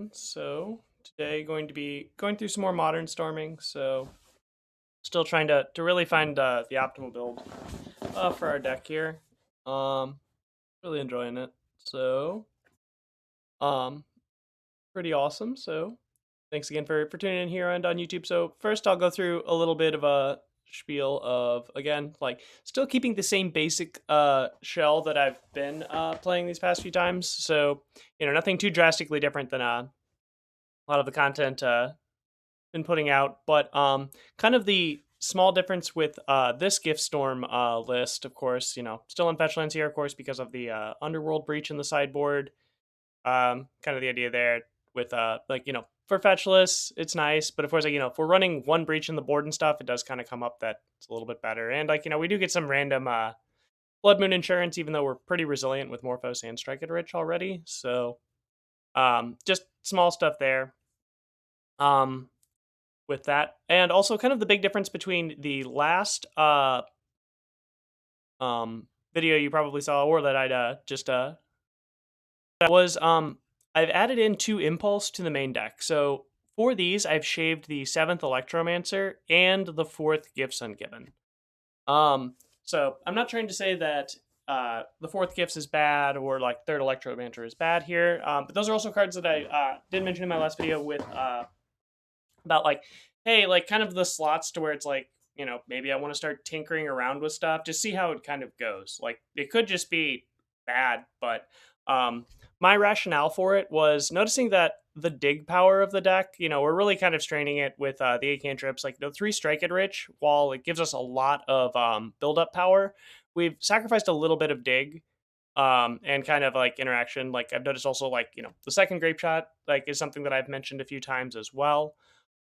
everyone. So today going to be going through some more modern storming. So still trying to really find the optimal build for our deck here. Really enjoying it. So um, pretty awesome. So thanks again for tuning in here and on YouTube. So first I'll go through a little bit of a spiel of, again, like still keeping the same basic shell that I've been playing these past few times. So nothing too drastically different than a lot of the content been putting out, but kind of the small difference with this gift storm list, of course, still in fetch lands here, of course, because of the Underworld Breach in the sideboard. Kind of the idea there with for fetch lists, it's nice, but of course, if we're running one breach in the board and stuff, it does kind of come up that it's a little bit better. And we do get some random Blood Moon insurance, even though we're pretty resilient with Morphos and Strike It Rich already. So just small stuff there. With that, and also kind of the big difference between the last video you probably saw, or that I'd that was I've added in 2 impulse to the main deck. So for these, I've shaved the 7th Electromancer and the 4th Gifts Ungiven. So I'm not trying to say that the 4th Gifts is bad or like 3rd Electromancer is bad here, but those are also cards that I did mention in my last video with about like, hey, like kind of the slots to where it's like, maybe I want to start tinkering around with stuff, just see how it kind of goes. Like it could just be bad, but my rationale for it was noticing that the dig power of the deck, we're really kind of straining it with the 8 cantrips. Like the 3 Strike It Rich, while it gives us a lot of build up power, we've sacrificed a little bit of dig and kind of like interaction. Like I've noticed also like, the second Grapeshot like is something that I've mentioned a few times as well.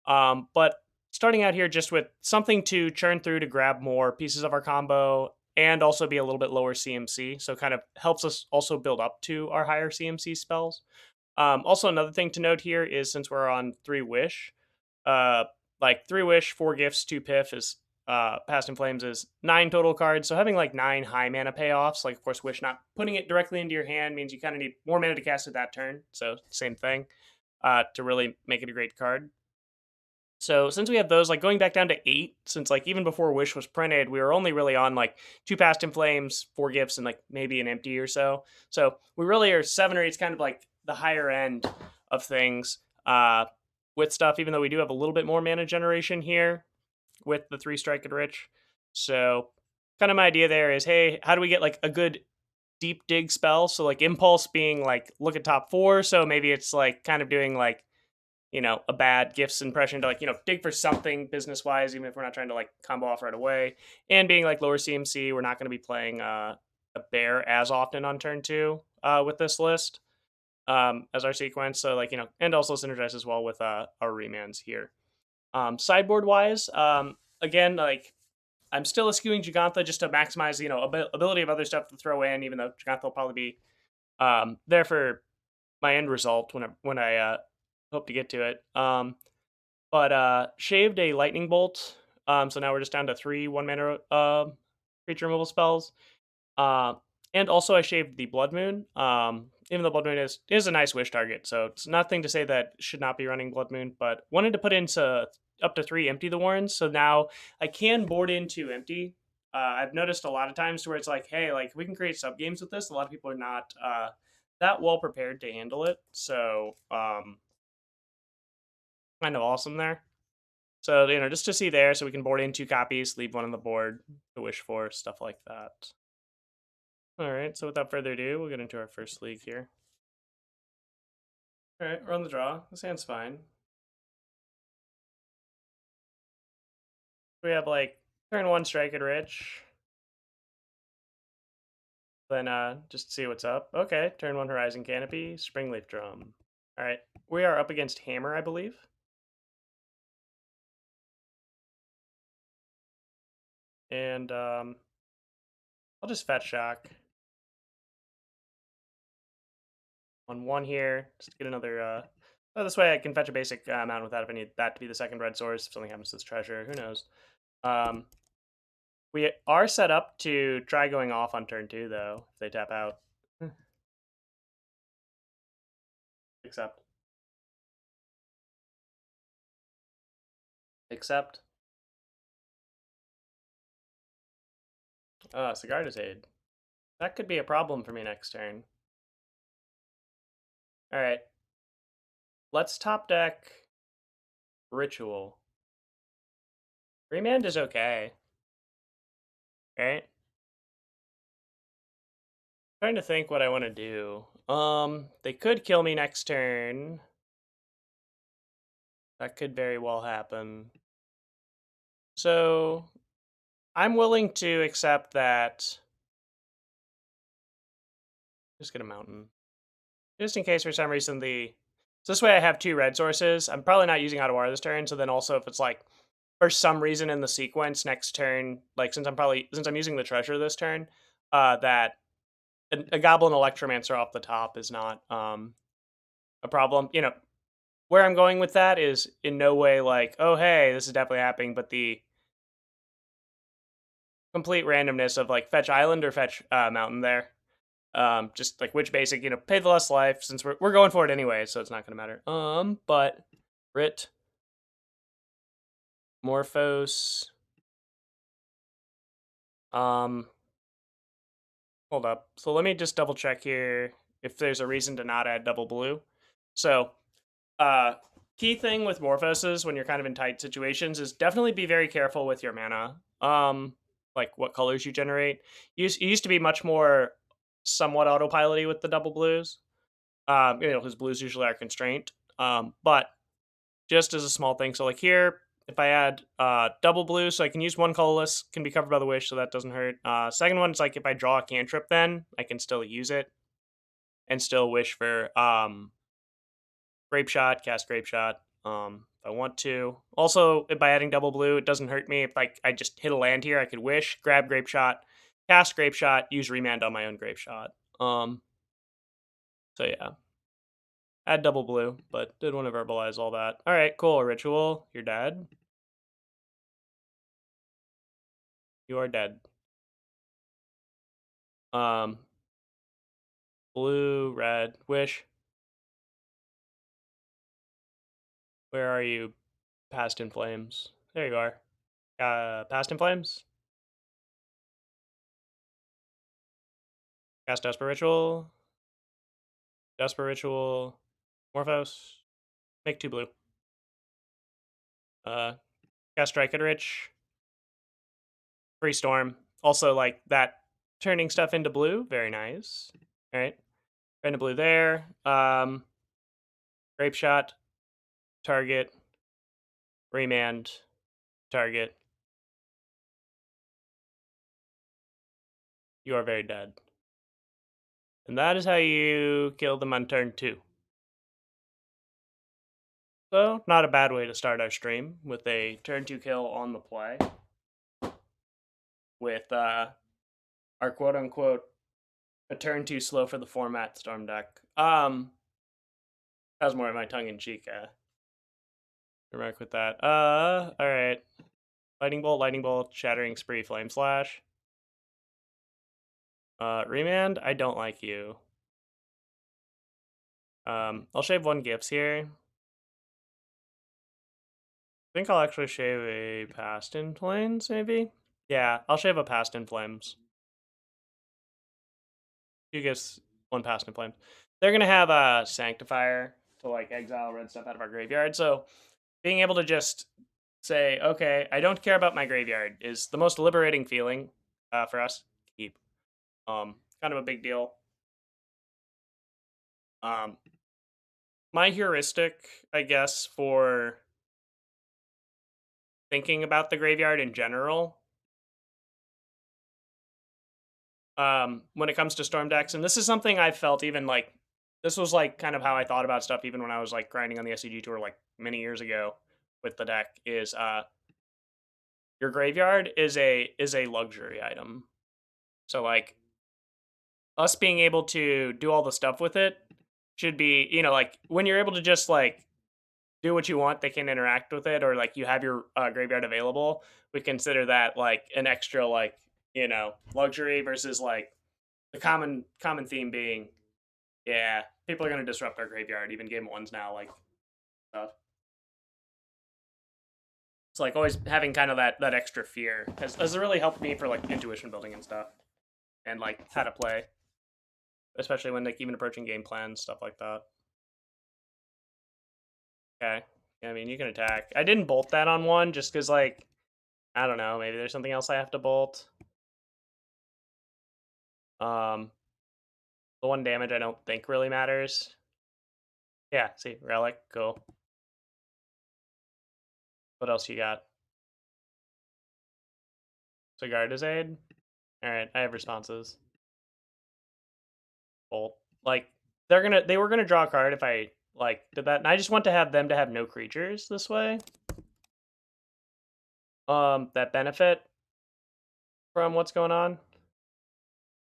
But starting out here just with something to churn through to grab more pieces of our combo and also be a little bit lower CMC. So kind of helps us also build up to our higher CMC spells. Also, another thing to note here is since we're on 3 Wish, like 3 Wish, 4 Gifts, 2 Piff is Past in Flames is 9 total cards. So having like 9 high mana payoffs, like of course Wish not putting it directly into your hand means you kind of need more mana to cast it that turn. So same thing to really make it a great card. So since we have those, like going back down to 8, since like even before Wish was printed, we were only really on like 2 Past in Flames, 4 Gifts, and like maybe an Empty or so. So we really are 7 or 8's kind of like the higher end of things with stuff, even though we do have a little bit more mana generation here with the 3 Strike It Rich. So kind of my idea there is, hey, how do we get like a good deep dig spell? So like Impulse being like look at top 4, so maybe it's like kind of doing like a bad gifts impression to like, dig for something business wise, even if we're not trying to like combo off right away. And being like lower CMC, we're not going to be playing a bear as often on turn 2 with this list as our sequence. So like, and also synergize as well with our remands here. Sideboard wise, again, like I'm still eschewing Gigantha just to maximize, ability of other stuff to throw in, even though Gigantha will probably be there for my end result when I hope to get to it. But shaved a lightning bolt. So now we're just down to 3 1-mana creature removal spells. And also I shaved the Blood Moon. Even though Blood Moon is a nice wish target, so it's nothing to say that should not be running Blood Moon, but wanted to put into up to 3 Empty the Warrens. So now I can board into Empty. I've noticed a lot of times where it's like, hey, like we can create sub games with this. A lot of people are not that well prepared to handle it. So kind of awesome there. So, just to see there, so we can board in 2 copies, leave one on the board to wish for, stuff like that. All right, so without further ado, we'll get into our first league here. All right, we're on the draw. This hand's fine. We have like turn 1 Strike It Rich. Then just see what's up. Okay, turn 1 Horizon Canopy, Springleaf Drum. All right, we are up against Hammer, I believe. And I'll just fetch shock. On 1 here, just get another. This way I can fetch a basic amount without if I need that to be the second red source. If something happens to this treasure, who knows? We are set up to try going off on turn 2, though, if they tap out. Accept. Accept. Sigarda's Aid. That could be a problem for me next turn. Alright. Let's top deck Ritual. Remand is okay. Right? Trying to think what I want to do. They could kill me next turn. That could very well happen. So I'm willing to accept that. Just get a mountain. Just in case for some reason So this way I have 2 red sources. I'm probably not using Otawara this turn, so then also if it's like for some reason in the sequence next turn, like since I'm using the treasure this turn, that a Goblin Electromancer off the top is not a problem. You know, where I'm going with that is in no way like, oh hey, this is definitely happening, but the complete randomness of like fetch island or fetch mountain there. Just like which basic, you know, pay the less life since we're going for it anyway, so it's not gonna matter. But Rit Morphose. Hold up. So let me just double check here if there's a reason to not add double blue. So key thing with Morphoses when you're kind of in tight situations is definitely be very careful with your mana. Like what colors you generate. It used to be much more somewhat autopilot-y with the double blues. You know, because blues usually are constraint. But just as a small thing, so like here, if I add double blue, so I can use one colorless, can be covered by the wish, so that doesn't hurt. Second one is like if I draw a cantrip, then I can still use it and still wish for Grapeshot, cast Grapeshot. If I want to. Also, by adding double blue, it doesn't hurt me. If like I just hit a land here, I could wish, grab Grapeshot, cast Grapeshot, use Remand on my own Grapeshot. So yeah. Add double blue, but did want to verbalize all that. All right, cool. Ritual, you're dead. You are dead. Blue, red, wish. Where are you? Past in Flames. There you are. Past in Flames. Cast Desperate Ritual. Desperate Ritual. Morphose. Make 2 blue. Cast Strike at Rich. Free Storm. Also, like that turning stuff into blue. Very nice. All right. Into blue there. Grapeshot. Target. Remand. Target. You are very dead. And that is how you kill them on turn 2. So, not a bad way to start our stream with a turn 2 kill on the play. With our quote unquote a turn 2 slow for the format storm deck. That was more of my tongue in cheek remark with that. Alright. Lightning Bolt, Shattering Spree, Flame Slash. Remand, I don't like you. I'll shave 1 Gifts here. I think I'll actually shave a Past in Flames, maybe? Yeah, I'll shave a Past in Flames. 2 Gifts, 1 Past in Flames. They're gonna have a Sanctifier to like exile red stuff out of our graveyard, so being able to just say, okay, I don't care about my graveyard is the most liberating feeling for us. Keep. Kind of a big deal. My heuristic, I guess, for thinking about the graveyard in general, when it comes to storm decks, and this is something I felt even like, this was like kind of how I thought about stuff even when I was like grinding on the SCG tour like many years ago with the deck, is your graveyard is a luxury item. So like us being able to do all the stuff with it should be, you know, like when you're able to just like do what you want, they can interact with it, or like you have your graveyard available, we consider that like an extra like, you know, luxury versus like the common theme being, yeah, people are going to disrupt our graveyard, even game 1s now, like stuff. So like always having kind of that extra fear has really helped me for like intuition building and stuff, and like how to play, especially when like even approaching game plans, stuff like that. Okay, I mean you can attack. I didn't bolt that on one just because like I don't know, maybe there's something else I have to bolt. The one damage I don't think really matters. Yeah, see, relic, cool. What else you got? Sigarda's aid. All right, I have responses. Bolt. Like they were gonna draw a card if I like did that, and I just want to have them to have no creatures this way. That benefit from what's going on.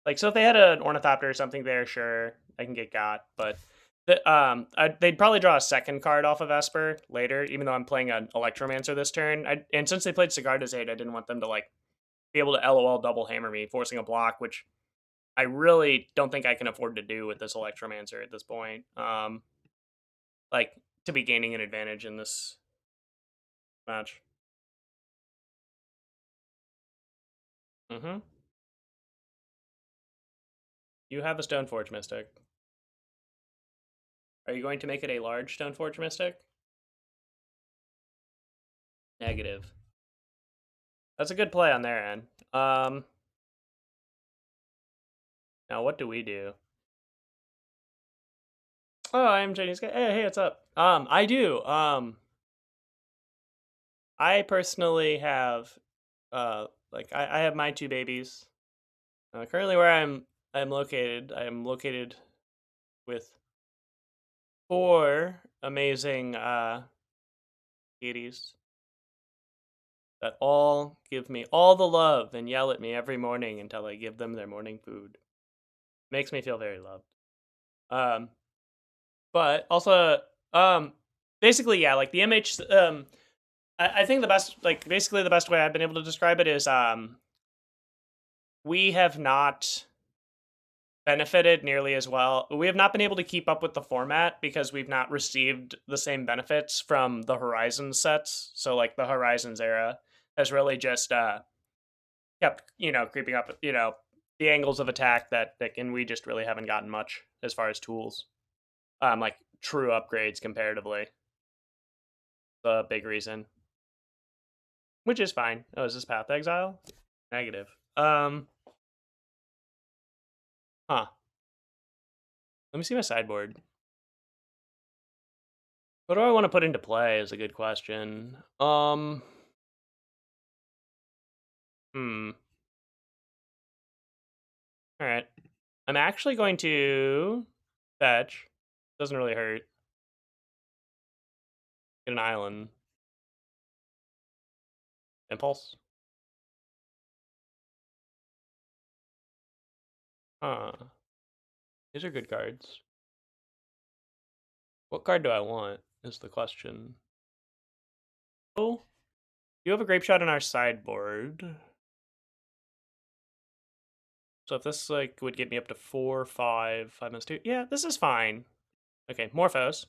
Like, so if they had an Ornithopter or something there, sure, I can get got, but they'd probably draw a second card off of Esper later, even though I'm playing an Electromancer this turn. And since they played Sigarda's Aid, I didn't want them to like be able to LOL double hammer me, forcing a block, which I really don't think I can afford to do with this Electromancer at this point. Like to be gaining an advantage in this match. Mm-hmm. You have a Stoneforge Mystic. Are you going to make it a large Stoneforge Mystic? Negative. That's a good play on their end. Now what do we do? Oh, I'm Chinese guy. Hey, what's up? I do. I personally have, like I have my two babies. Currently, where I'm located, I am located with four amazing kitties that all give me all the love and yell at me every morning until I give them their morning food. Makes me feel very loved. But also, basically, yeah, like the MH, I think the best, like basically the best way I've been able to describe it is, we have not benefited nearly as well. We have not been able to keep up with the format because we've not received the same benefits from the Horizons sets. So like the Horizons era has really just kept, creeping up, the angles of attack that and we just really haven't gotten much as far as tools. Like true upgrades comparatively. The big reason. Which is fine. Oh, is this Path Exile? Negative. Huh. Let me see my sideboard. What do I want to put into play is a good question. Alright. I'm actually going to fetch. Doesn't really hurt. Get an island. Impulse. Huh. These are good cards. What card do I want is the question. Oh, you have a Grapeshot in our sideboard. So if this like would get me up to 4, 5, 5 minus 2. Yeah, this is fine. Okay, Morphose.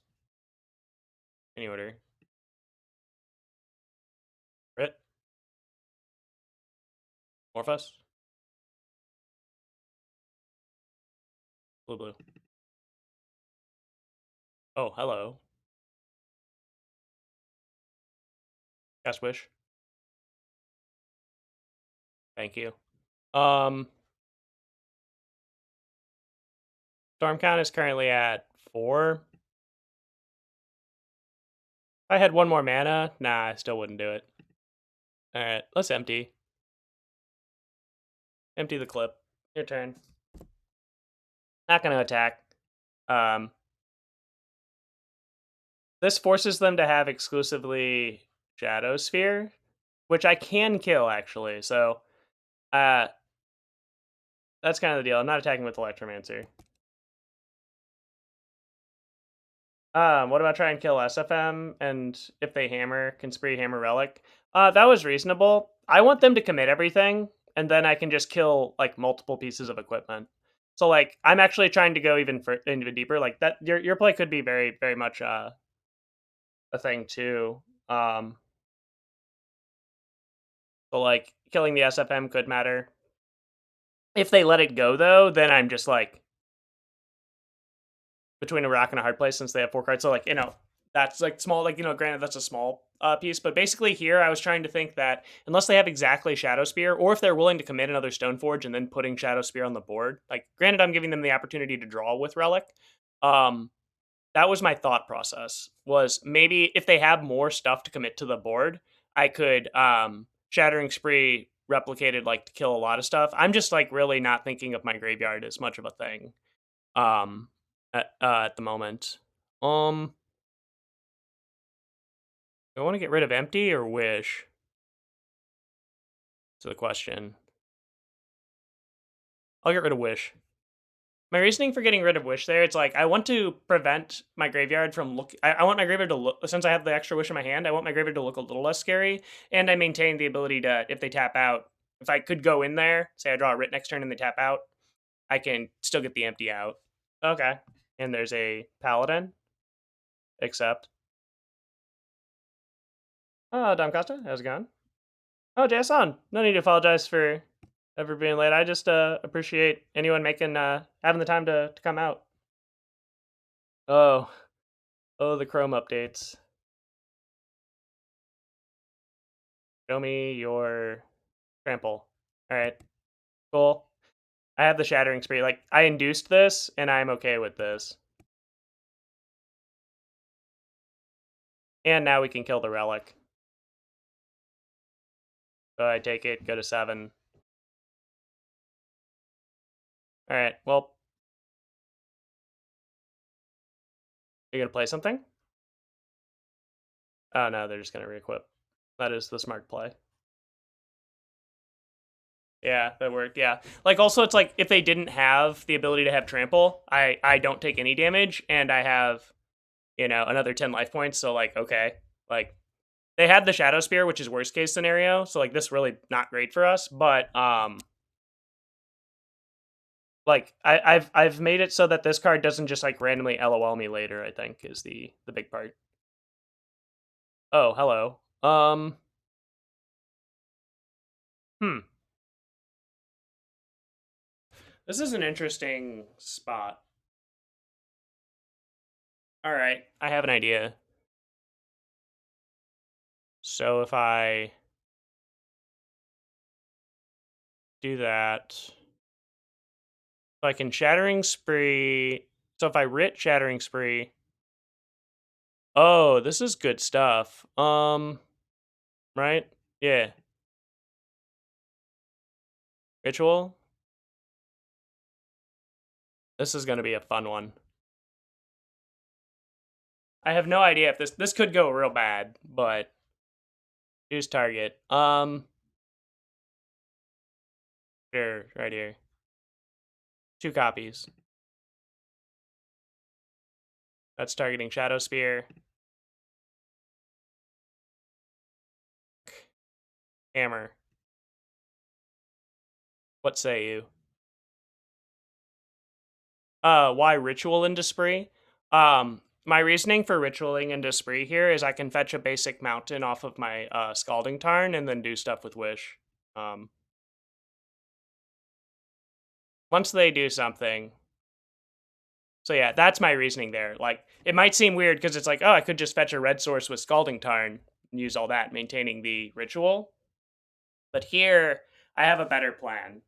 Any order. Rit. Morphose. Blue, blue. Oh, hello. Cast Wish. Thank you. Storm count is currently at 4. If I had one more mana, nah, I still wouldn't do it. Alright, let's empty. Empty the clip. Your turn. Not gonna attack. This forces them to have exclusively Shadow Sphere, which I can kill, actually. So, that's kind of the deal. I'm not attacking with Electromancer. What about try and kill SFM, and if they hammer, can Spree hammer Relic? That was reasonable. I want them to commit everything, and then I can just kill, like, multiple pieces of equipment. So, like, I'm actually trying to go even deeper. Like, that, your play could be very, very much, a thing, too. So, like, killing the SFM could matter. If they let it go, though, then I'm just, like, between a rock and a hard place since they have 4 cards. So, like, that's, like, small. Like, granted, that's a small piece. But basically here, I was trying to think that unless they have exactly Shadow Spear, or if they're willing to commit another Stoneforge and then putting Shadow Spear on the board. Like, granted, I'm giving them the opportunity to draw with Relic. That was my thought process, was maybe if they have more stuff to commit to the board, I could Shattering Spree replicated, like, to kill a lot of stuff. I'm just, like, really not thinking of my graveyard as much of a thing um at the moment. I want to get rid of Empty or Wish? That's the question. I'll get rid of Wish. My reasoning for getting rid of Wish there, it's like, I want to prevent my graveyard from look. I want my graveyard to look, since I have the extra Wish in my hand, I want my graveyard to look a little less scary, and I maintain the ability to, if they tap out, if I could go in there, say I draw a Writ next turn and they tap out, I can still get the Empty out. Okay. And there's a Paladin. Accept. Oh, Dom Costa, how's it going? Oh, Jason, no need to apologize for ever being late. I just appreciate anyone making having the time to come out. Oh, the Chrome updates. Show me your trample. All right, cool. I have the Shattering Spree. Like, I induced this, and I'm okay with this. And now we can kill the Relic. So I take it, go to 7. All right, well, you're gonna play something? Oh no, they're just gonna re-equip. That is the smart play. Yeah, that worked. Yeah. Like, also, it's like, if they didn't have the ability to have trample, I don't take any damage, and I have, another 10 life points. So, like, okay. Like, they had the Shadow Spear, which is worst case scenario. So, like, this really not great for us. But, like, I've made it so that this card doesn't just, like, randomly LOL me later, I think, is the big part. Oh, hello. This is an interesting spot. All right, I have an idea. So if I do that, so I can Shattering Spree. So if I Writ Shattering Spree, oh, this is good stuff. Right? Yeah. Ritual. This is gonna be a fun one. I have no idea if this could go real bad, but choose target. Sure, right here. 2 copies. That's targeting Shadow Spear. Hammer. What say you? Why Ritual into Spree? My reasoning for Ritualing into Spree here is I can fetch a basic mountain off of my Scalding Tarn and then do stuff with Wish. Once they do something. So yeah, that's my reasoning there. Like, it might seem weird because it's like, oh, I could just fetch a red source with Scalding Tarn and use all that, maintaining the Ritual. But here, I have a better plan.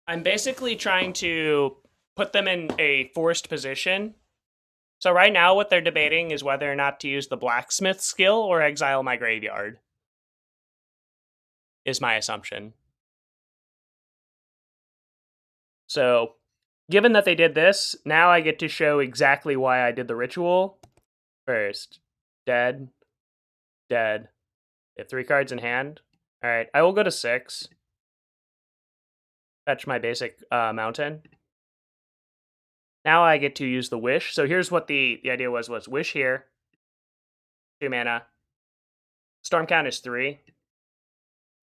I'm basically trying to put them in a forced position. So right now, what they're debating is whether or not to use the Blacksmith skill or exile my graveyard, is my assumption. So, given that they did this, now I get to show exactly why I did the ritual. First, dead, dead. They have 3 cards in hand. All right, I will go to 6. Fetch my basic mountain. Now I get to use the Wish. So here's what the idea was Wish here. 2 mana. Storm count is 3.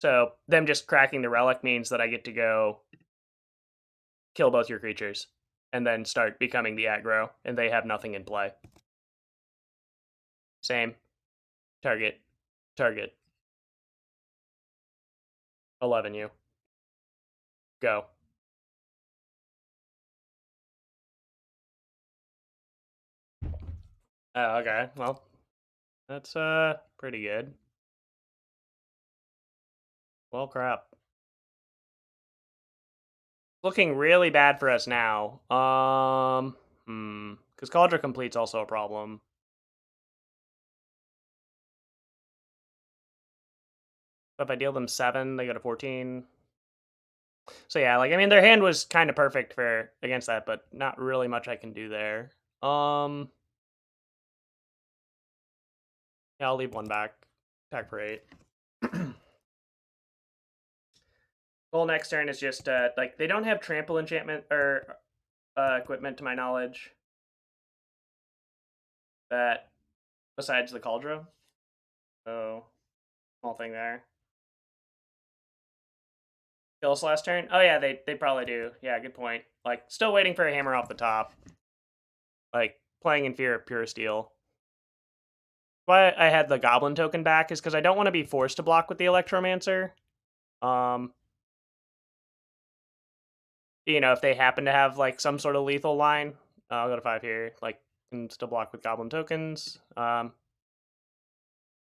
So them just cracking the Relic means that I get to go kill both your creatures and then start becoming the aggro, and they have nothing in play. Same. Target. Target. 11 you. Go. Oh, okay. Well, that's pretty good. Well, crap. Looking really bad for us now. Because Cauldron Complete's also a problem. But if I deal them 7, they go to 14. So yeah, like I mean, their hand was kind of perfect for against that, but not really much I can do there. Yeah, I'll leave 1 back. Attack for 8. Goal next turn is just like they don't have trample enchantment or equipment to my knowledge. That besides the Cauldron. So small thing there. Kill us last turn? Oh yeah, they probably do. Yeah, good point. Like still waiting for a hammer off the top. Like playing in fear of pure steel. Why I had the Goblin token back is because I don't want to be forced to block with the Electromancer. You know, if they happen to have like some sort of lethal line, I'll go to 5 here. Like, can still block with Goblin tokens. They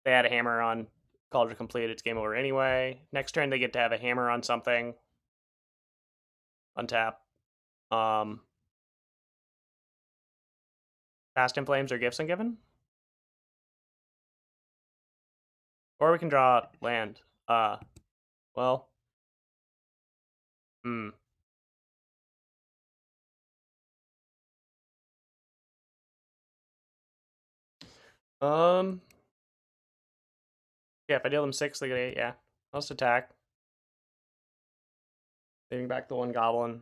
had a hammer on Cauldron Complete. It's game over anyway. Next turn, they get to have a hammer on something. Untap. Past in Flames or Gifts Ungiven. Or we can draw land. Well. Yeah, if I deal them 6, they get 8, yeah. I'll just attack. Leaving back the 1 goblin.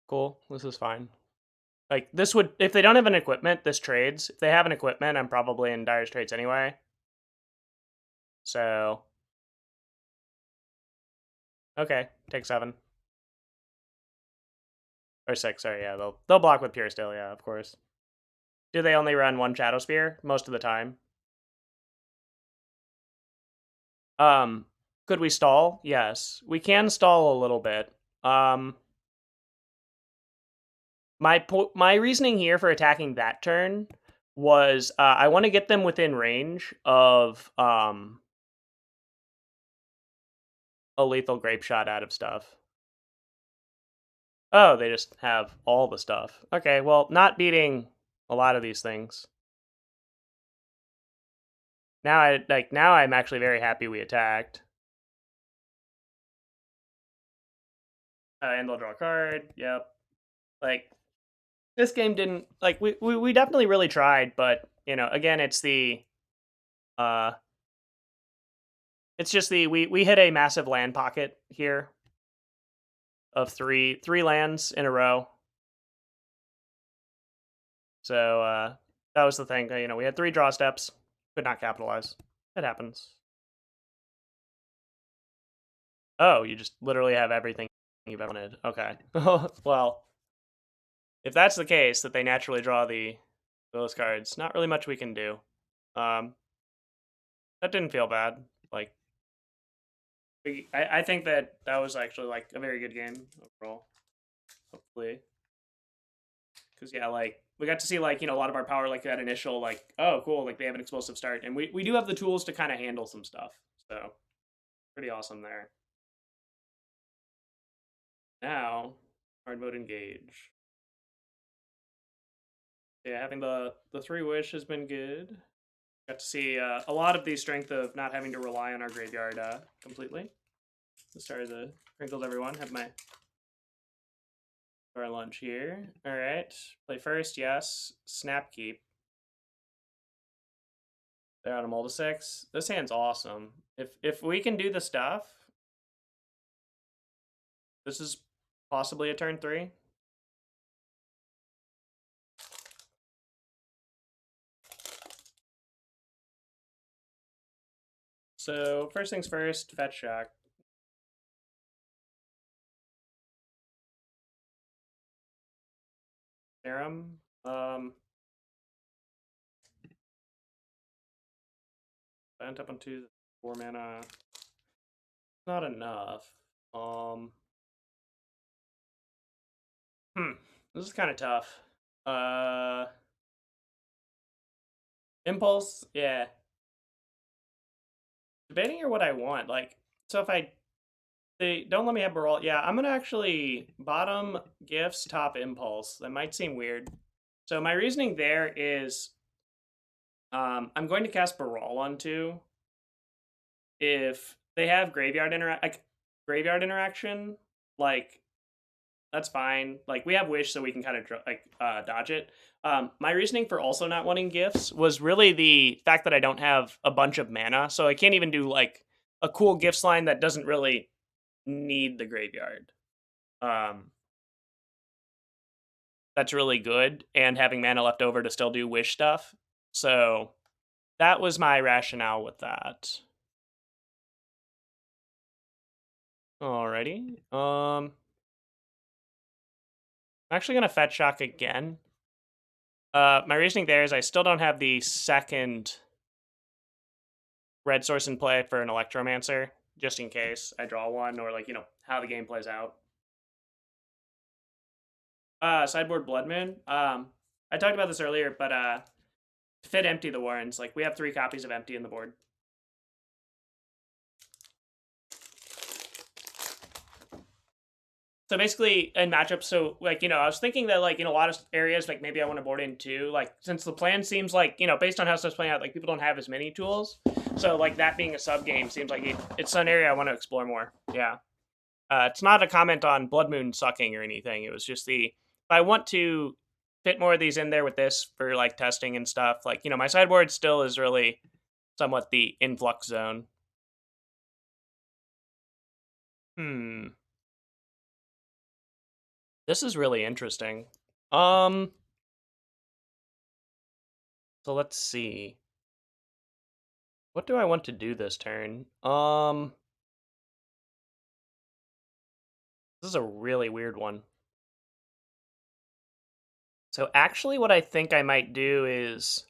Cool, this is fine. Like, this would, if they don't have an equipment, this trades. If they have an equipment, I'm probably in dire straits anyway. So. Okay, take 7. Or 6, sorry, yeah, they'll block with Pure still, yeah, of course. Do they only run 1 Shadow Spear? Most of the time. Could we stall? Yes. We can stall a little bit. My reasoning here for attacking that turn was I want to get them within range of a lethal Grapeshot out of stuff. Oh, they just have all the stuff. Okay, well, not beating a lot of these things. Now I'm actually very happy we attacked. And they'll draw a card. Yep. Like this game didn't like we definitely really tried, but you know, again, it's just we hit a massive land pocket here of three lands in a row. So that was the thing. You know, we had 3 draw steps, could not capitalize. It happens. Oh, you just literally have everything you've ever wanted. Okay. Well, if that's the case, that they naturally draw those cards, not really much we can do. That didn't feel bad. Like, I think that was actually like a very good game overall. Hopefully, because yeah, like we got to see like, you know, a lot of our power, like that initial like, oh cool, like they have an explosive start, and we do have the tools to kind of handle some stuff. So pretty awesome there. Now, hard mode engage. Yeah, having the 3 wish has been good. Got to see a lot of the strength of not having to rely on our graveyard completely. Sorry, the crinkles, everyone. Have my our lunch here. All right, play first. Yes, snap keep. They're on a mold of 6. This hand's awesome. If we can do the stuff, this is possibly a turn 3. So first things first, fetch shock. Serum. I end up on 2, 4 mana. Not enough. This is kind of tough. Impulse, yeah. Debating here what I want. Like, so if they don't let me have Baral, yeah, I'm gonna actually bottom Gifts, top Impulse. That might seem weird. So my reasoning there is, I'm going to cast Baral on 2. If they have graveyard interaction, like that's fine. Like we have Wish, so we can kind of dodge it. My reasoning for also not wanting Gifts was really the fact that I don't have a bunch of mana, so I can't even do like a cool Gifts line that doesn't really need the graveyard. That's really good, and having mana left over to still do Wish stuff. So that was my rationale with that. Alrighty. I'm actually gonna Fetch Shock again. My reasoning there is I still don't have the second red source in play for an Electromancer, just in case I draw one, or like, how the game plays out. Sideboard Blood Moon. I talked about this earlier, but fit Empty the Warrens. Like we have 3 copies of Empty in the board. So basically, in matchups, so like, I was thinking that like in a lot of areas, like maybe I want to board in 2. Like since the plan seems like, based on how stuff's playing out, like people don't have as many tools. So like that being a sub game seems like it's an area I want to explore more. Yeah. It's not a comment on Blood Moon sucking or anything. It was just if I want to fit more of these in there with this for like testing and stuff, like, my sideboard still is really somewhat the influx zone. This is really interesting. So let's see. What do I want to do this turn? This is a really weird one. So actually what I think I might do is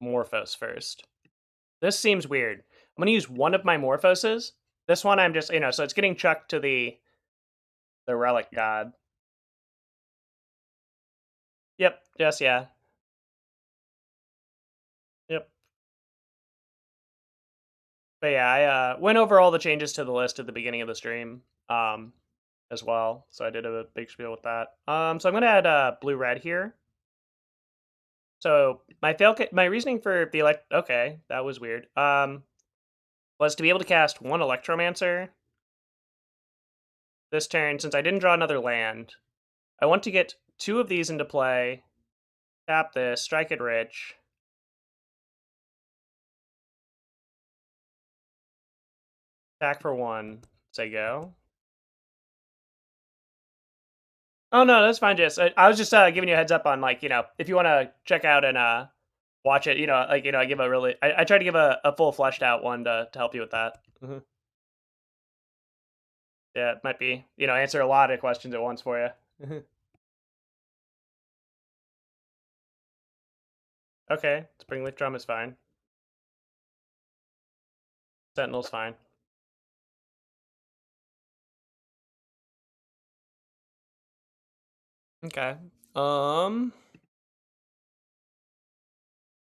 Morphos first. This seems weird. I'm going to use one of my Morphoses. This one I'm just, so it's getting chucked to the Relic God. Yep, just, yeah. Yep. But yeah, I went over all the changes to the list at the beginning of the stream as well. So I did a big spiel with that. So I'm going to add blue-red here. So my reasoning for the okay, that was weird. Was to be able to cast 1 Electromancer this turn. Since I didn't draw another land, I want to get 2 of these into play. Tap this, strike it rich. Attack for 1. Say go. Oh no, that's fine, Jess. I was just giving you a heads up on like, if you want to check out and watch it, I give a really I try to give a full fleshed out one to help you with that. Mm-hmm. Yeah, it might be, answer a lot of questions at once for you. Okay, Springleaf Drum is fine. Sentinel's fine. Okay.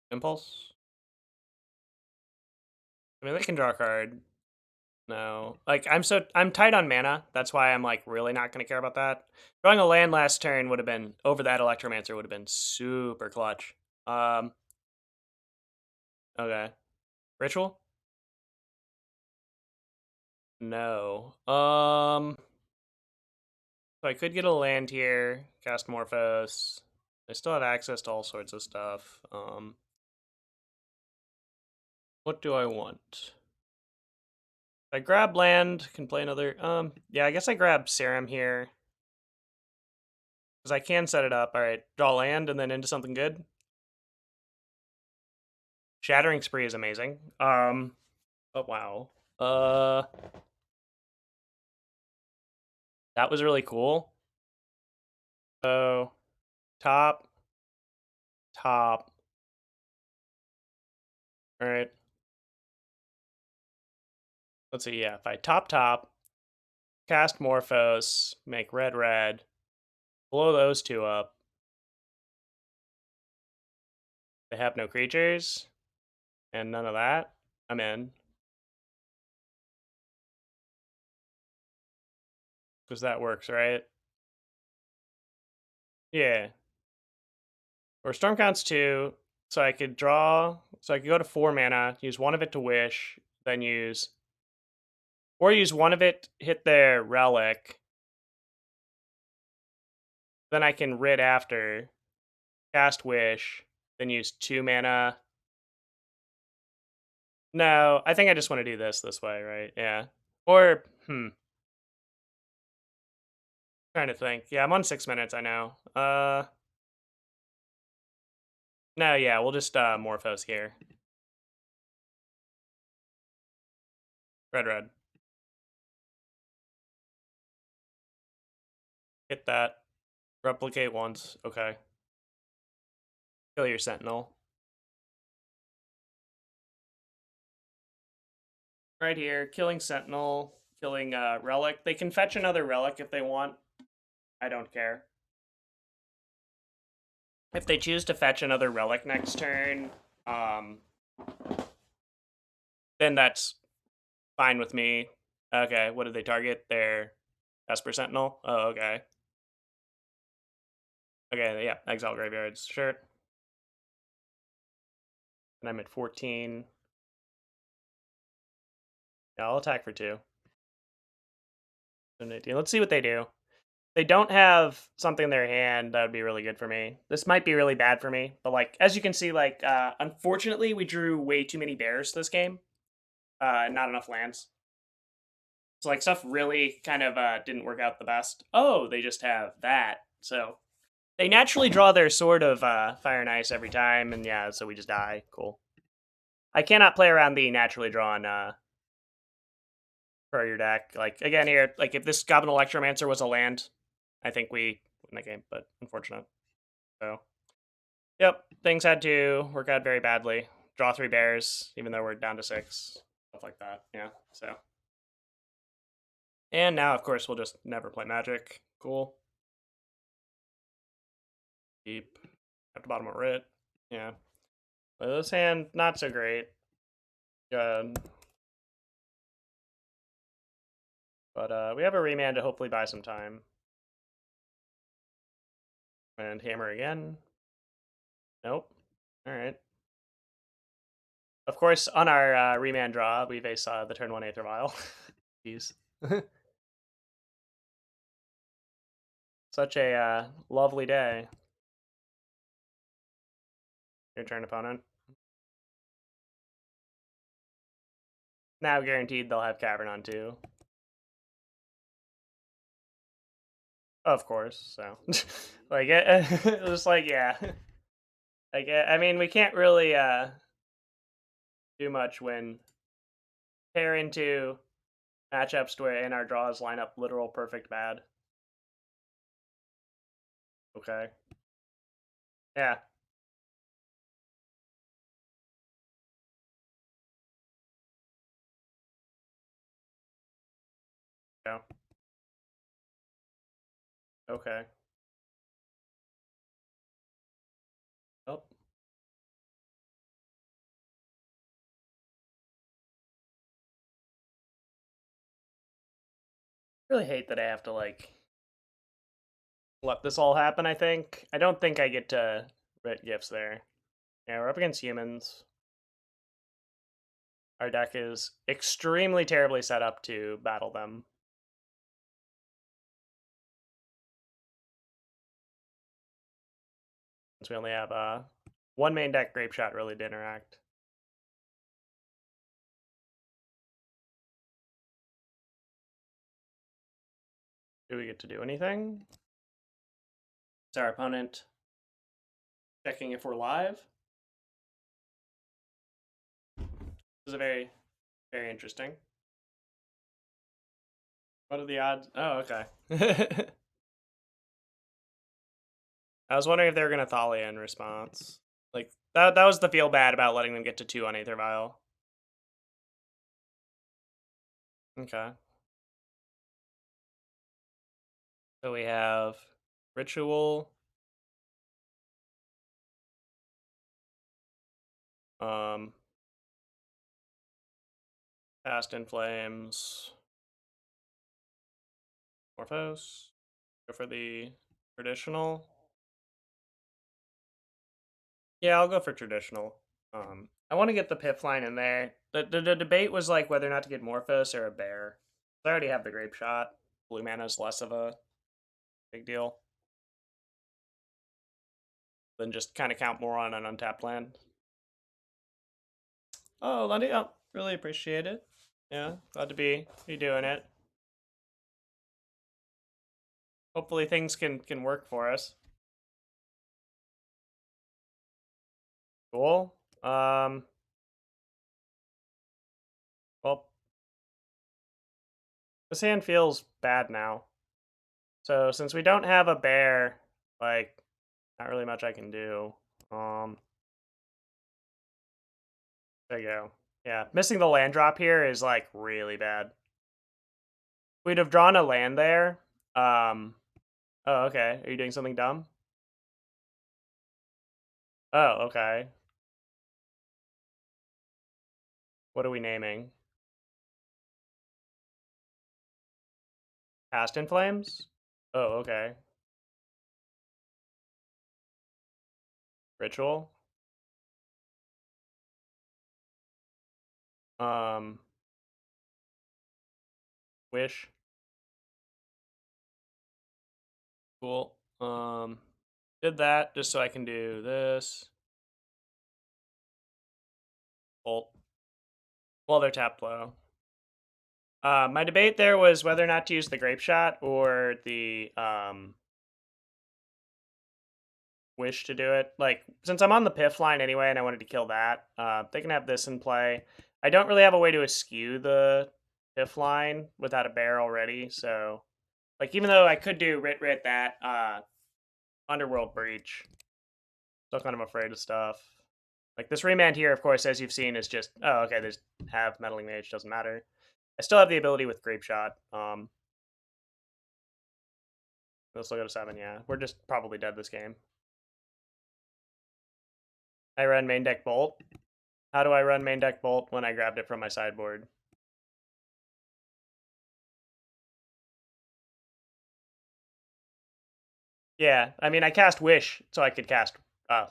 Impulse. I mean, they can draw a card. No, like I'm tight on mana. That's why I'm like really not gonna care about that. Drawing a land last turn would have been over that Electromancer would have been super clutch. Okay. Ritual? No. So I could get a land here, cast Morphos. I still have access to all sorts of stuff. What do I want? If I grab land, can play another. Yeah, I guess I grab Serum here. Because I can set it up. Alright, draw land and then into something good. Shattering Spree is amazing. Oh wow. That was really cool. So top. Alright. let's see, yeah, if I top, cast Morphose, make red, blow those two up. They have no creatures, and none of that. I'm in. Because that works, right? Yeah. Or Storm counts 2, so I could draw, so I could go to 4 mana, use one of it to wish, then use, or use one of it, hit their relic, then I can Rid after, cast wish, then use 2 mana. No, I think I just want to do this way, right? Yeah. Or, trying to think. Yeah, I'm on 6 minutes, I know. No, yeah, we'll just Morphose here. Red. Hit that. Replicate once. Okay. Kill your Sentinel. Right here, killing Sentinel, killing Relic. They can fetch another Relic if they want. I don't care. If they choose to fetch another Relic next turn, then that's fine with me. Okay, what did they target? Their Esper Sentinel? Oh, okay. Okay, yeah, Exile Graveyards, sure. And I'm at 14. Yeah, I'll attack for 2. Let's see what they do. They don't have something in their hand that would be really good for me. This might be really bad for me, but like as you can see, like unfortunately we drew way too many bears this game, and not enough lands. So like stuff really kind of didn't work out the best. Oh, they just have that, so they naturally draw their Sword of Fire and Ice every time, and yeah, so we just die. Cool. I cannot play around the naturally drawn for your deck. Like again here, like if this Goblin Electromancer was a land, I think we win the game, but unfortunate. So, yep, things had to work out very badly. Draw 3 bears, even though we're down to 6, stuff like that. Yeah. So, and now of course we'll just never play Magic. Cool. Deep. At the bottom of Rit. Yeah. But this hand not so great. Good. But we have a Remand to hopefully buy some time. And hammer again. Nope. All right. Of course, on our Remand draw, we face the turn 1 Aether Vial. Jeez. Such a lovely day. Your turn, opponent. Now guaranteed they'll have Cavern on too. Of course, so. Like, it was like, yeah. Like, I mean, we can't really do much when pair into matchups where in our draws line up literal perfect bad. Okay. Yeah. Yeah. Okay. Oh. Really hate that I have to, like, let this all happen, I think. I don't think I get to Rit Gifts there. Yeah, we're up against humans. Our deck is extremely terribly set up to battle them. Since we only have one main deck Grapeshot really to interact. Do we get to do anything? Is our opponent checking if we're live? This is a very, very interesting. What are the odds? Oh, okay. I was wondering if they were going to Thalia in response. Like, that was the feel bad about letting them get to 2 on Aether Vial. Okay. So we have Ritual. Fast in Flames. Morphos. Go for the traditional. Yeah, I'll go for traditional. I want to get the Pip line in there. The debate was like whether or not to get Morphos or a bear. I already have the Grapeshot. Blue mana is less of a big deal than just kind of count more on an untapped land. Oh, Lundy, oh, really appreciate it. Yeah, glad to be doing it. Hopefully things can work for us. Cool. Well, this hand feels bad now. So since we don't have a bear, like, not really much I can do. There you go. Yeah, missing the land drop here is like really bad. We'd have drawn a land there. Oh, okay. Are you doing something dumb? Oh, okay. What are we naming? Past in Flames? Oh, okay. Ritual? Um, Wish? Cool. Did that just so I can do this. Bolt. Well, they're tapped low. My debate there was whether or not to use the Grapeshot or the Wish to do it. Like, since I'm on the Piff line anyway and I wanted to kill that, they can have this in play. I don't really have a way to eschew the Piff line without a bear already, so like even though I could do Rit that, Underworld Breach, still kind of afraid of stuff. Like this Remand here, of course, as you've seen, is just okay, there's have Meddling Mage, doesn't matter. I still have the ability with Grapeshot. Let's look at a 7, yeah. We're just probably dead this game. I run main deck Bolt. How do I run main deck Bolt when I grabbed it from my sideboard? Yeah, I mean, I cast Wish so I could cast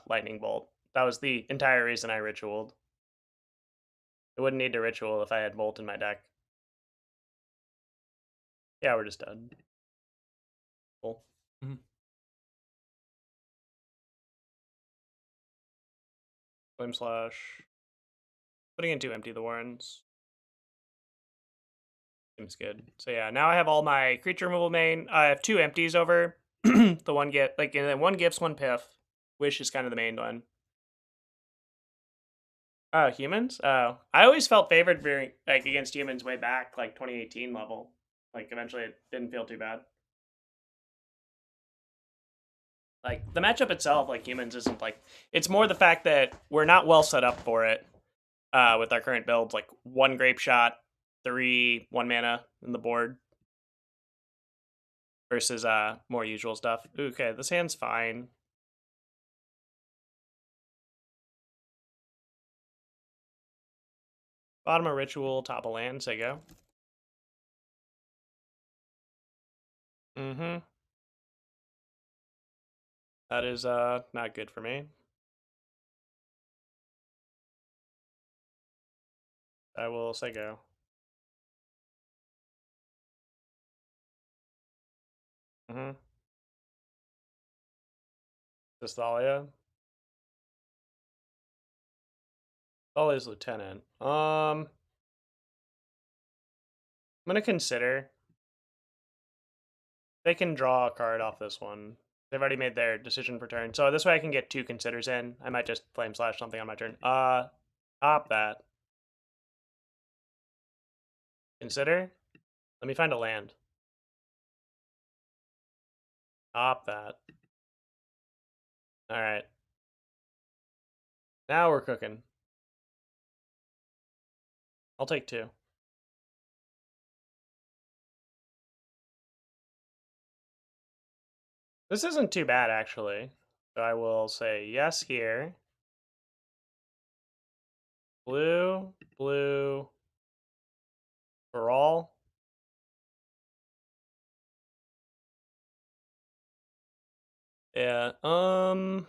Lightning Bolt. That was the entire reason I ritualed. I wouldn't need to ritual if I had Bolt in my deck. Yeah, we're just done. Cool. Flame Slash. Putting in 2 empty the Warrens. Seems good. So yeah, now I have all my creature removal main. I have 2 empties over. The one get like, and then 1 Gifts, 1 Piff. Wish is kind of the main one. Oh, humans? Oh, I always felt favored very like against humans way back, like 2018 level. Like eventually, it didn't feel too bad. Like the matchup itself, like humans, isn't like it's more the fact that we're not well set up for it. With our current builds, like 1 Grapeshot, 3 1 mana in the board versus more usual stuff. Okay, this hand's fine. Bottom of Ritual, top of land, say go. Mm-hmm. That is not good for me. I will say go. Mm-hmm. This Thalia. Thalia's Lieutenant. I'm gonna consider. They can draw a card off this one. They've already made their decision per turn. So this way I can get 2 considers in. I might just Flame Slash something on my turn. Top that. Consider? Let me find a land. Top that. Alright. Now we're cooking. I'll take 2. This isn't too bad, actually. So I will say yes here. Blue, blue, Baral. Yeah, I'll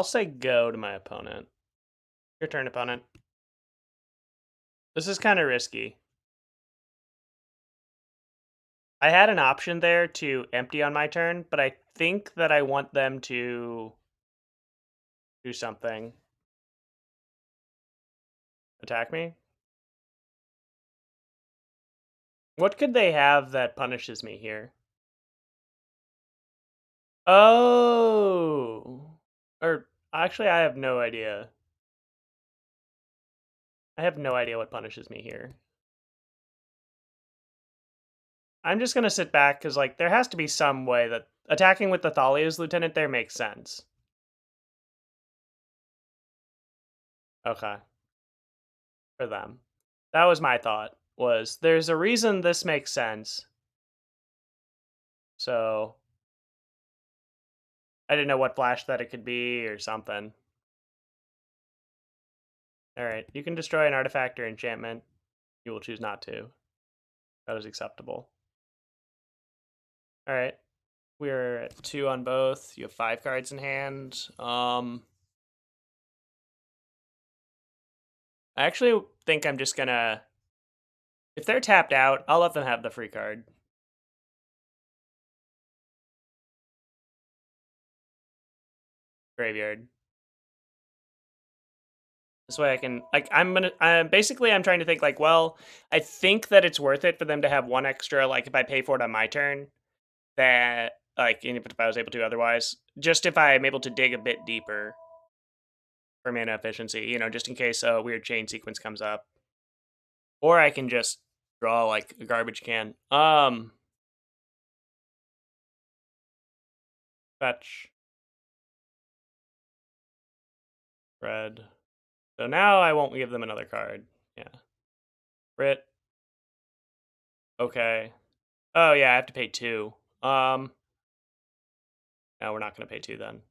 say go to my opponent. Your turn, opponent. This is kind of risky. I had an option there to empty on my turn, but I think that I want them to do something. Attack me? What could they have that punishes me here? Oh! Or, actually, I have no idea. I have no idea what punishes me here. I'm just gonna sit back, because, like, there has to be some way that attacking with the Thalia's Lieutenant there makes sense. Okay. For them. That was my thought, was there's a reason this makes sense. So I didn't know what flash that it could be or something. Alright, you can destroy an artifact or enchantment. You will choose not to. That is acceptable. Alright. We're at 2 on both. You have 5 cards in hand. I actually think I'm just gonna... If they're tapped out, I'll let them have the free card. Graveyard. This way I can, like, I'm trying to think, like, well, I think that it's worth it for them to have 1 extra, like, if I pay for it on my turn, that, like, even if I was able to otherwise, just if I'm able to dig a bit deeper for mana efficiency, you know, just in case a weird chain sequence comes up. Or I can just draw, like, a garbage can. Fetch. Red. So now I won't give them another card. Yeah. Rit. Okay. Oh, yeah, I have to pay 2. No, we're not going to pay 2 then.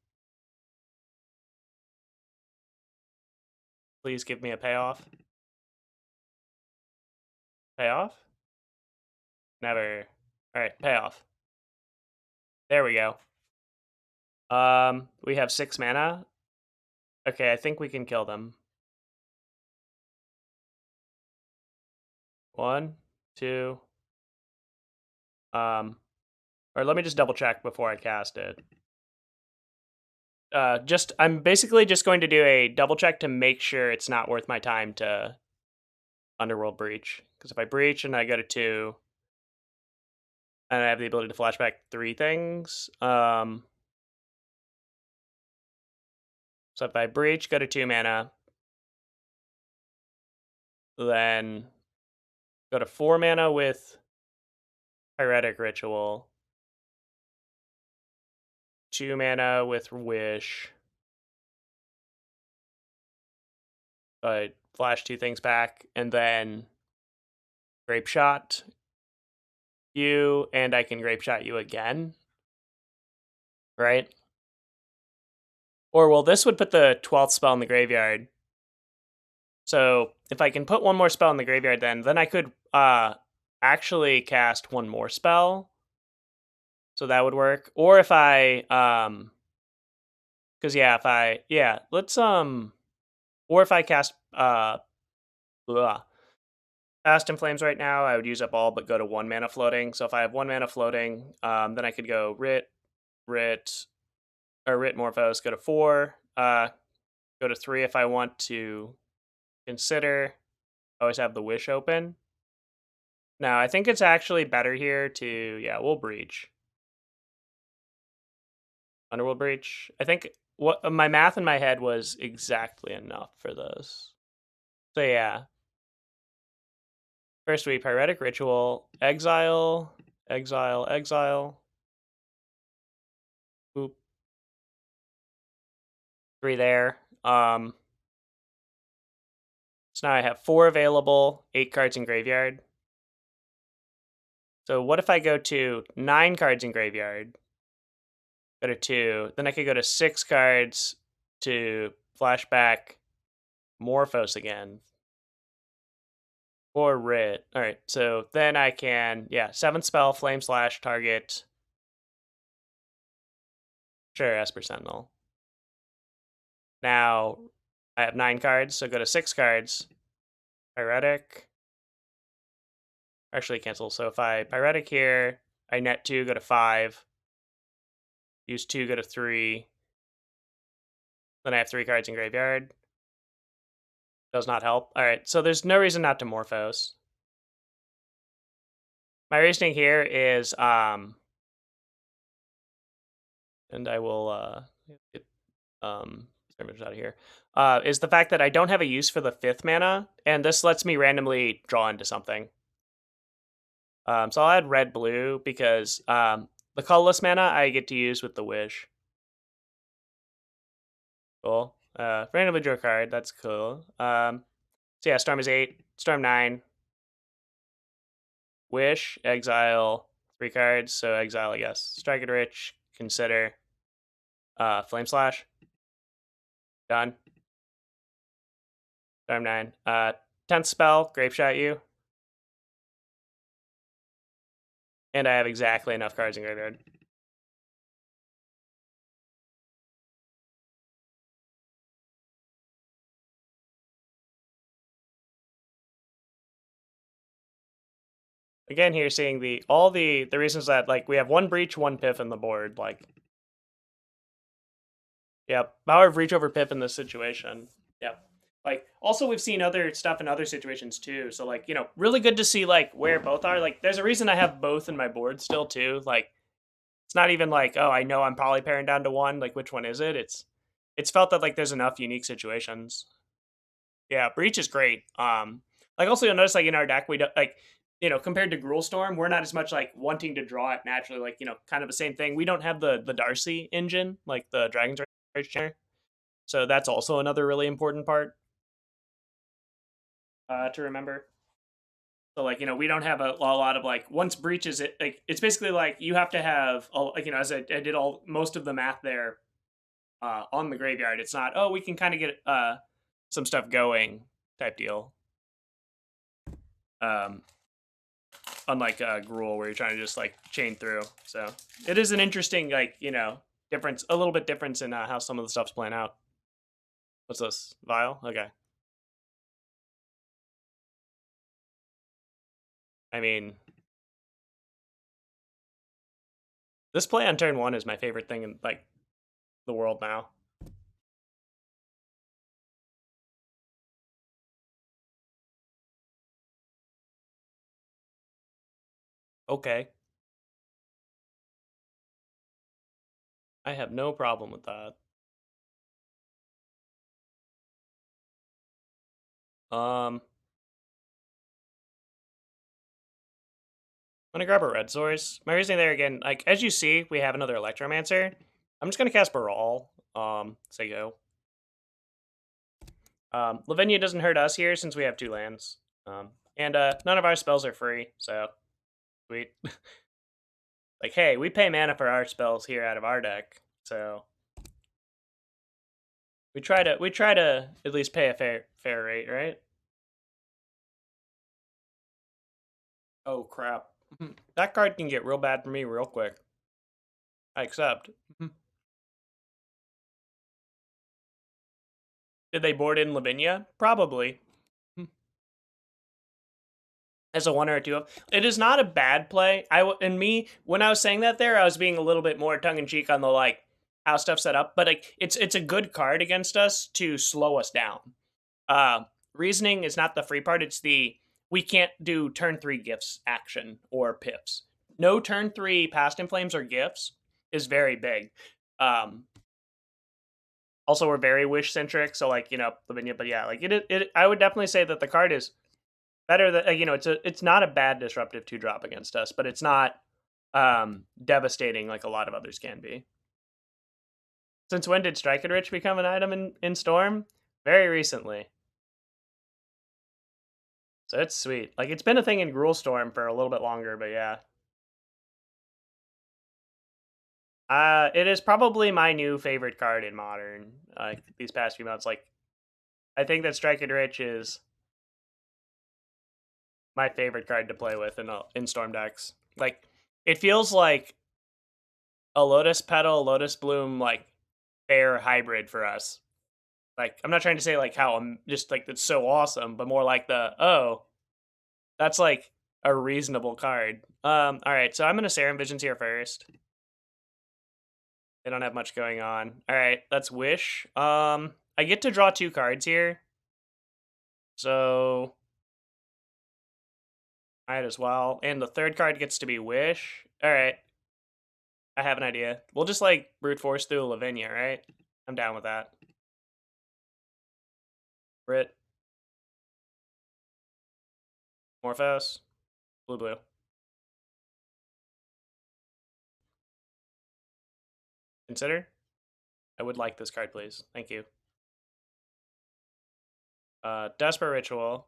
Please give me a payoff. Payoff? Never. Alright, payoff. There we go. We have 6 mana. Okay, I think we can kill them. 1, 2. Or let me just double check before I cast it. I'm basically just going to do a double check to make sure it's not worth my time to Underworld Breach. Because if I breach and I go to 2, and I have the ability to flashback 3 things, so if I breach, go to 2 mana, then go to 4 mana with Pyretic Ritual, 2 mana with Wish. I flash 2 things back, and then Grapeshot you, and I can Grapeshot you again, right? Or, well, this would put the 12th spell in the graveyard. So if I can put 1 more spell in the graveyard, then I could actually cast 1 more spell. So that would work. Or if I because let's or if I cast Fast and Flames right now, I would use up all but go to 1 mana floating. So if I have 1 mana floating, then I could go Rit Morphos, go to 4, go to 3 if I want to consider. Always have the Wish open. Now, I think it's actually better here to, we'll Breach. Underworld Breach. I think what my math in my head was exactly enough for this. So yeah. First we Pyretic Ritual, exile, exile, exile. Boop. 3 there. So now I have 4 available, 8 cards in graveyard. So what if I go to 9 cards in graveyard? Go to 2. Then I could go to 6 cards to flashback Morphose again. Or Writ. Alright, so then I can, 7th spell, Flame Slash, target. Sure, Esper Sentinel. Now I have 9 cards, so go to 6 cards. Pyretic. Actually, cancel. So if I Pyretic here, I net 2, go to 5. Use 2, go to 3. Then I have 3 cards in graveyard. Does not help. Alright, so there's no reason not to Morphose. My reasoning here is, and I will get Serum Visions out of here, is the fact that I don't have a use for the 5th mana, and this lets me randomly draw into something. So I'll add red-blue because the colorless mana I get to use with the Wish. Cool. Randomly draw a card. That's cool. So yeah, Storm is 8. Storm 9. Wish. Exile 3 cards. So exile, I guess. Strike it rich. Consider. Flame Slash. Done. Storm 9. 10th spell. Grapeshot you. And I have exactly enough cards in graveyard. Again, here seeing all the reasons that like we have 1 breach, 1 piff in the board. Like, yeah, power of reach over piff in this situation. Yeah. Like, also we've seen other stuff in other situations too. So like, really good to see like where both are. Like, there's a reason I have both in my board still too. Like, it's not even like, oh, I know I'm probably paring down to 1. Like, which one is it? It's felt that like there's enough unique situations. Yeah, breach is great. Like also you'll notice like in our deck we don't like, compared to Gruul Storm, we're not as much like wanting to draw it naturally. Like, kind of the same thing. We don't have the Darcy engine like the Dragon's Rage Chair. So that's also another really important part to remember. So like, we don't have a lot of like once breaches it, like it's basically like you have to have like, as I did most of the math there on the graveyard. It's not, oh, we can kind of get some stuff going type deal. Unlike Gruul, where you're trying to just like chain through. So it is an interesting like, difference, a little bit difference in how some of the stuff's playing out. What's this? Vial? Okay. I mean, this play on turn 1 is my favorite thing in like the world now. Okay. I have no problem with that. I'm gonna grab a red source. My reasoning there again, like as you see, we have another Electromancer. I'm just gonna cast Baral. Say go. Lavinia doesn't hurt us here since we have 2 lands. And none of our spells are free, so sweet. Like, hey, we pay mana for our spells here out of our deck, so we try to at least pay a fair rate, right? Oh crap. That card can get real bad for me real quick. I accept. Did they board in Lavinia? Probably. As a 1 or a 2 of. It is not a bad play. When I was saying that there, I was being a little bit more tongue in cheek on the like how stuff's set up, but like it's a good card against us to slow us down. Reasoning is not the free part, it's the we can't do turn 3 gifts action or pips. No turn 3 Past in Flames or gifts is very big. Also, we're very wish centric, so like Lavinia, but yeah, like it. I would definitely say that the card is better than it's not a bad disruptive 2-drop against us, but it's not devastating like a lot of others can be. Since when did Strike It Rich become an item in Storm? Very recently. So it's sweet. Like it's been a thing in Gruul Storm for a little bit longer, but yeah. It is probably my new favorite card in Modern. These past few months, like I think that Strike It Rich is my favorite card to play with in Storm decks. Like it feels like a Lotus Petal, Lotus Bloom, like fair hybrid for us. Like I'm not trying to say like how I'm just like it's so awesome, but more like that's like a reasonable card. All right, so I'm gonna Serum Visions here first. They don't have much going on. All right, that's Wish. I get to draw 2 cards here, so might as well. And the third card gets to be Wish. All right, I have an idea. We'll just like brute force through Lavinia, right? I'm down with that. Brit. Morphos. Blue. Consider. I would like this card, please. Thank you. Desperate Ritual.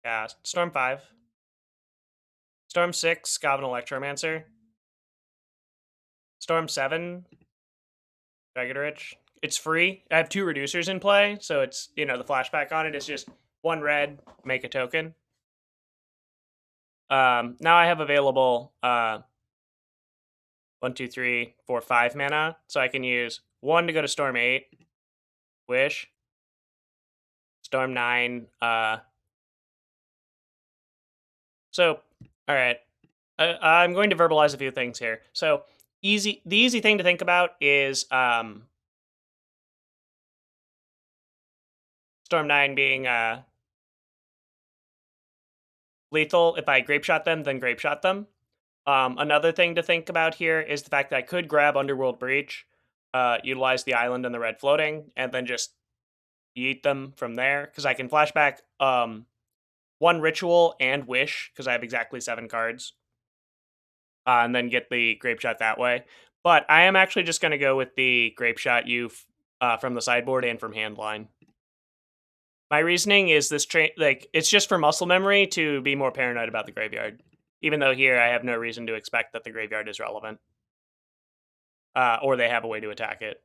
Cast. Storm 5. Storm 6, Goblin Electromancer. Storm 7, Dragon Rich. It's free. I have 2 reducers in play, so it's, the flashback on it is just 1 red, make a token. Now I have available 1, 2, 3, 4, 5 mana, so I can use 1 to go to Storm 8, Wish, Storm 9, so, alright. I'm going to verbalize a few things here. So, the easy thing to think about is Storm 9 being lethal. If I Grapeshot them, then Grapeshot them. Another thing to think about here is the fact that I could grab Underworld Breach, utilize the island and the red floating, and then just yeet them from there, because I can flashback 1 Ritual and Wish, because I have exactly 7 cards, and then get the Grapeshot that way. But I am actually just going to go with the Grapeshot U from the sideboard and from hand line. My reasoning is this it's just for muscle memory to be more paranoid about the graveyard. Even though here I have no reason to expect that the graveyard is relevant. Or they have a way to attack it.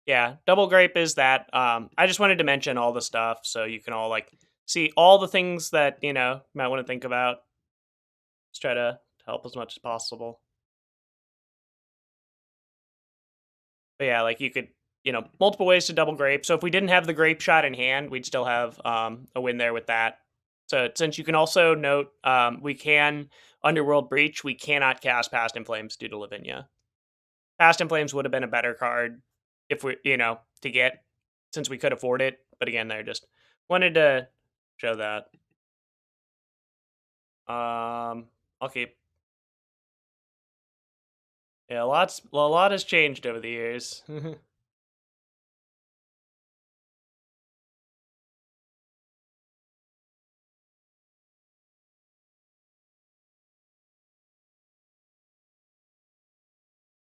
Yeah, Double Grape is that. I just wanted to mention all the stuff so you can all like see all the things that, you might want to think about. Just try to help as much as possible. But yeah, like you could, multiple ways to Double Grape. So if we didn't have the Grapeshot in hand, we'd still have a win there with that. So since you can also note, we can Underworld Breach, we cannot cast Past in Flames due to Lavinia. Past in Flames would have been a better card if we, to get, since we could afford it. But again, there just wanted to show that. I'll keep. Yeah, a lot has changed over the years.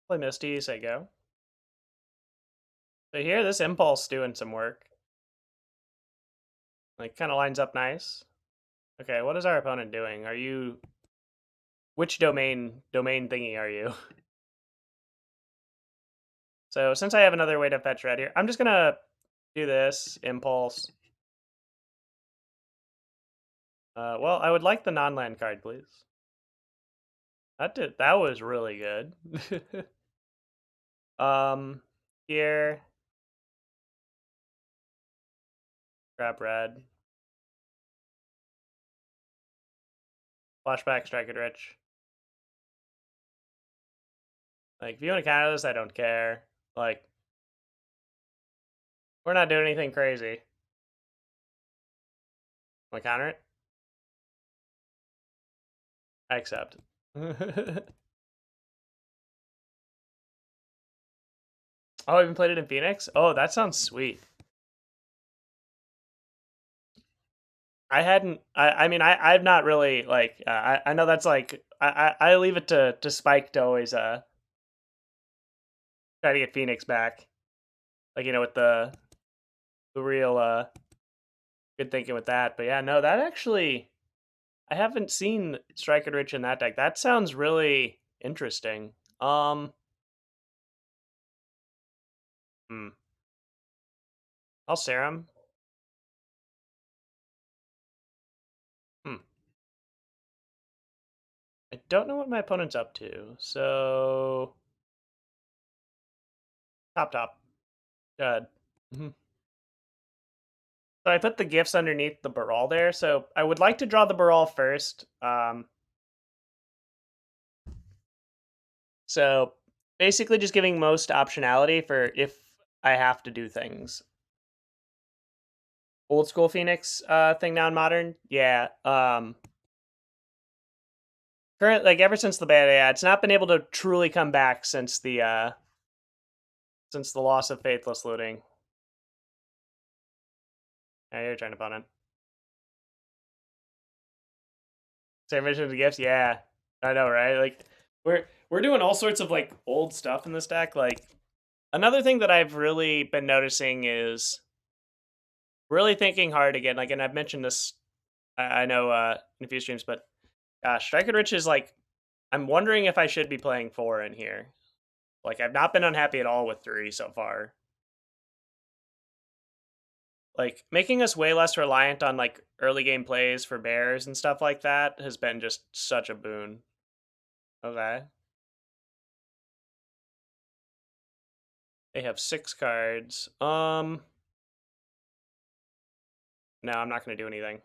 Play Misty, say go. So here, this Impulse doing some work. Like, kind of lines up nice. Okay, what is our opponent doing? Are you... Which domain thingy are you? So since I have another way to fetch red here, I'm just gonna do this, Impulse. Well, I would like the non-land card, please. That was really good. Here. Grab red. Flashback, Strike It Rich. Like, if you want to counter this, I don't care. Like, we're not doing anything crazy. Want to counter it? I accept. Oh, I haven't played it in Phoenix? Oh, that sounds sweet. I hadn't. I mean, I've not really like. I know that's like. I leave it to Spike to always try to get Phoenix back. Like, with the real good thinking with that. But yeah, no, that actually, I haven't seen Strike It Rich in that deck. That sounds really interesting. Hmm. I'll Serum. Hmm. I don't know what my opponent's up to, so top. Good. Mhm. So I put the gifts underneath the Baral there. So I would like to draw the Baral first. So basically just giving most optionality for if I have to do things. Old school Phoenix thing now in modern. Yeah. Current like ever since the beta, yeah, it's not been able to truly come back since the loss of Faithless looting. Yeah, you're trying to opponent. Serum Visions of gifts, yeah. I know, right? Like we're doing all sorts of like old stuff in this deck. Like another thing that I've really been noticing is really thinking hard again. Like, and I've mentioned this, I know in a few streams, but Striker Rich is like, I'm wondering if I should be playing 4 in here. Like, I've not been unhappy at all with 3 so far. Like, making us way less reliant on like early game plays for bears and stuff like that has been just such a boon. Okay. They have 6 cards. No, I'm not going to do anything.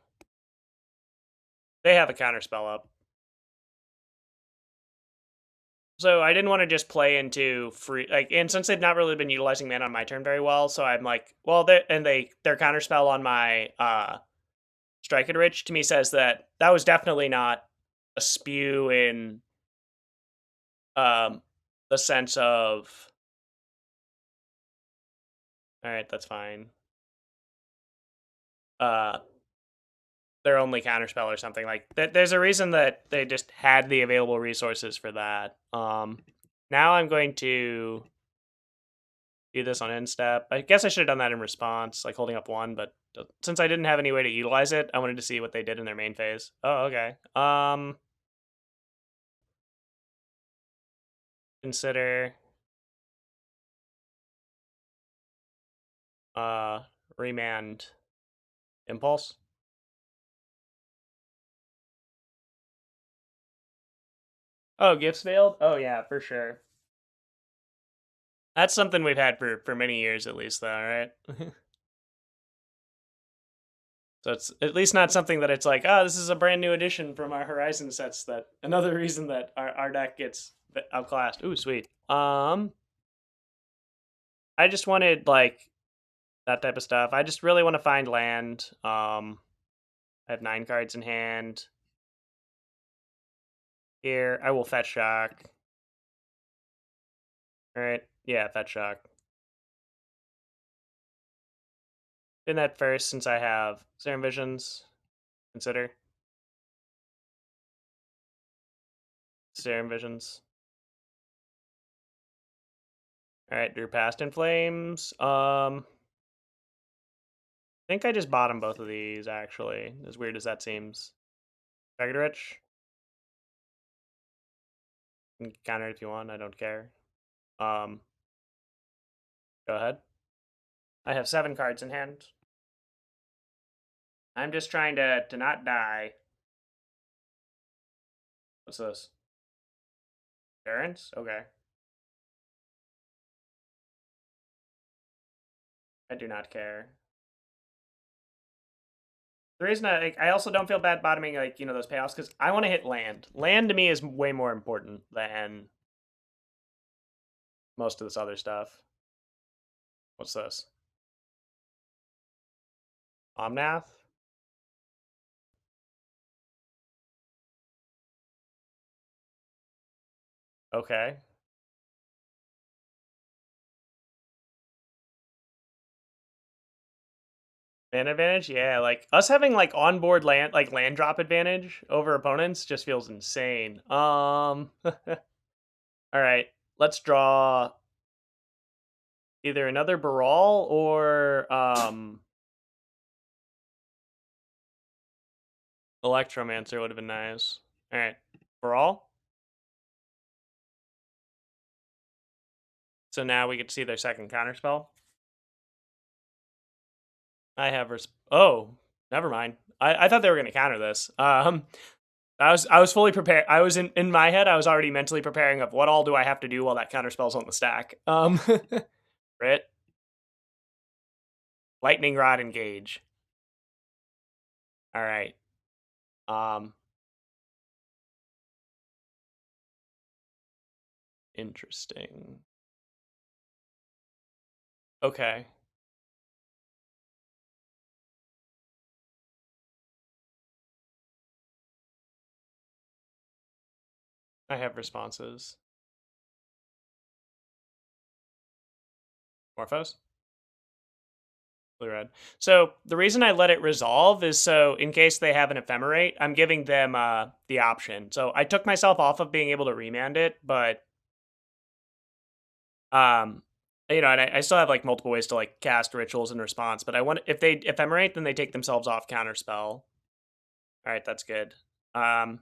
They have a counter spell up. So I didn't want to just play into free and since they've not really been utilizing mana on my turn very well, so I'm like, well, their counterspell on my Strike It Rich to me says that was definitely not a spew in um the sense of all right, that's fine. Uh their only counterspell or something like that. There's a reason that they just had the available resources for that. Now I'm going to do this on end step. I guess I should have done that in response, like holding up 1, but since I didn't have any way to utilize it, I wanted to see what they did in their main phase. Oh, okay. Consider uh Remand Impulse. Oh, Gifts Veiled? Oh yeah, for sure. That's something we've had for many years at least though, right? So it's at least not something that it's like, this is a brand new addition from our Horizon sets. That another reason that our deck gets outclassed. Ooh, sweet. I just wanted like that type of stuff. I just really want to find land. I have 9 cards in hand. Here, I will fetch shock. All right, yeah, fetch shock. In that first, since I have Serum Visions, consider Serum Visions. All right, drew Past in Flames. I think I just bottom both of these actually. As weird as that seems. Target Rich. You can counter it if you want. I don't care. Go ahead. I have 7 cards in hand. I'm just trying to not die. What's this? Endurance? Okay. I do not care. The reason I also don't feel bad bottoming like those payoffs because I want to hit land. Land to me is way more important than most of this other stuff. What's this? Omnath? Okay. Land advantage? Yeah, like us having like onboard land drop advantage over opponents just feels insane. All right. Let's draw either another Baral or Electromancer would have been nice. All right. Baral? So now we get to see their second counterspell. I have oh, never mind. I thought they were going to counter this. I was fully prepared. I was in my head. I was already mentally preparing of what all do I have to do while that counterspell's on the stack. Crit, lightning rod, engage. All right. Interesting. Okay. I have responses. Morphos? Blue red. So the reason I let it resolve is so in case they have an ephemerate, I'm giving them the option. So I took myself off of being able to remand it, but you know, and I still have like multiple ways to like cast rituals in response. But I want if they ephemerate, then they take themselves off counterspell. All right, that's good. Morphos.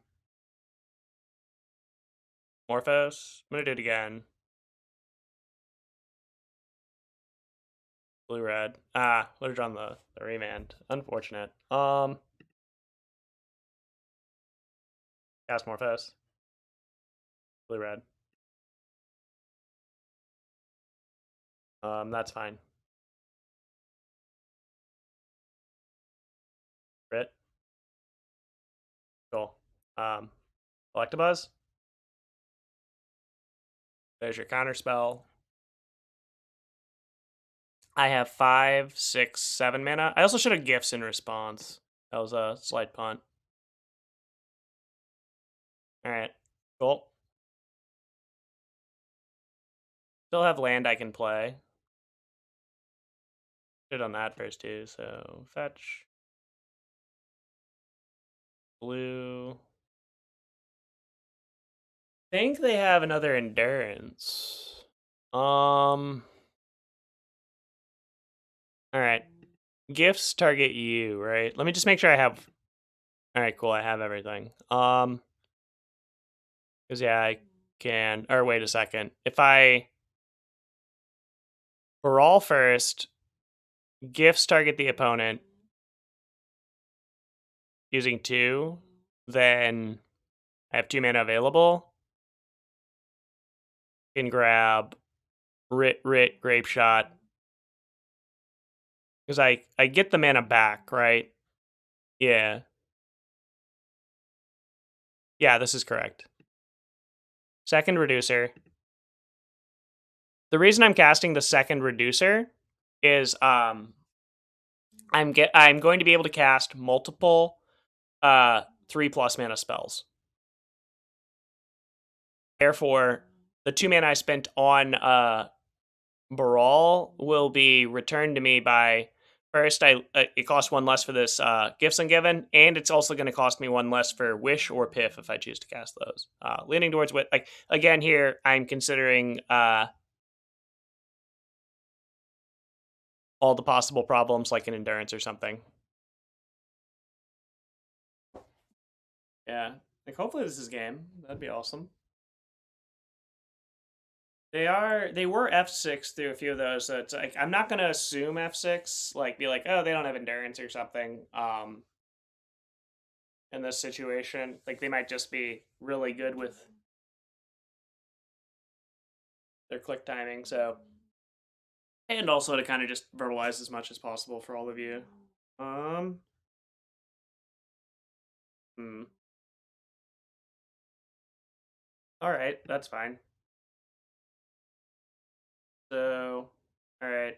I'm gonna do it again. Blue red. Would have drawn the remand. Unfortunate. Cast Morphos. Blue red. That's fine. Crit. Cool. Electabuzz. There's your counter spell. I have 5, 6, 7 mana. I also should have gifts in response. That was a slight punt. Alright. Cool. Still have land I can play. Should have done that first too, so fetch. Blue. I think they have another endurance. Alright. Gifts target you, right? Let me just make sure I have. Alright, cool, I have everything. Because yeah, I can. Or wait a second. If I Baral first, gifts target the opponent using 2, then I have 2 mana available. Can grab Rit, Grapeshot. Because I get the mana back, right? Yeah. Yeah, this is correct. Second reducer. The reason I'm casting the second reducer is I'm going to be able to cast multiple 3+ mana spells. Therefore, the 2 mana I spent on Baral will be returned to me by first. It costs 1 less for this Gifts Ungiven, and it's also going to cost me 1 less for Wish or Piff if I choose to cast those. Leaning towards with like again here, I'm considering all the possible problems like an endurance or something. Yeah, like hopefully this is game. That'd be awesome. They were F6 through a few of those, so it's like I'm not gonna assume F6, like be like, oh, they don't have endurance or something. In this situation, like they might just be really good with their click timing. So, and also to kind of just verbalize as much as possible for all of you. All right, that's fine. So, all right.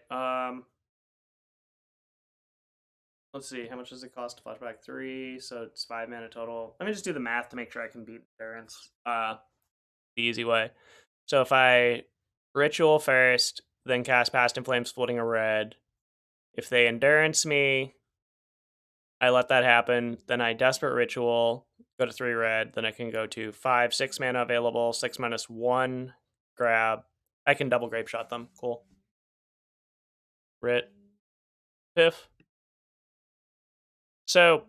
Let's see. How much does it cost to flashback 3? So it's 5 mana total. Let me just do the math to make sure I can beat endurance. The easy way. So if I ritual first, then cast Past in Flames, floating a red. If they endurance me, I let that happen. Then I desperate ritual, go to 3 red. Then I can go to 5, 6 mana available. 6 minus 1, grab. I can double grape shot them. Cool. Rit. Piff. So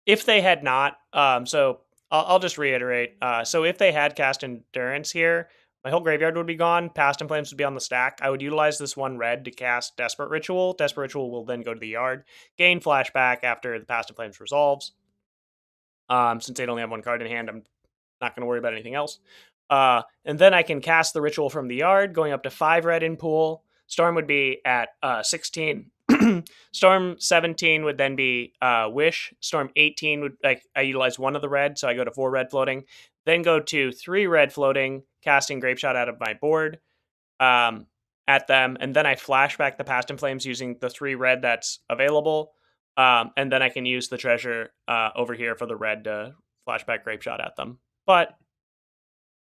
if they had not, so I'll just reiterate. So if they had cast endurance here, my whole graveyard would be gone. Past and Flames would be on the stack. I would utilize this 1 red to cast Desperate Ritual. Desperate Ritual will then go to the yard, gain flashback after the Past and Flames resolves. Since they'd only have 1 card in hand, I'm not going to worry about anything else. And then I can cast the ritual from the yard, going up to 5 red in pool. Storm would be at 16. Storm 17 would then be Wish. Storm 18 would, like, I utilize 1 of the red, so I go to 4 red floating. Then go to 3 red floating, casting Grapeshot out of my board at them. And then I flashback the Past in Flames using the 3 red that's available. And then I can use the treasure over here for the red to flashback Grapeshot at them. But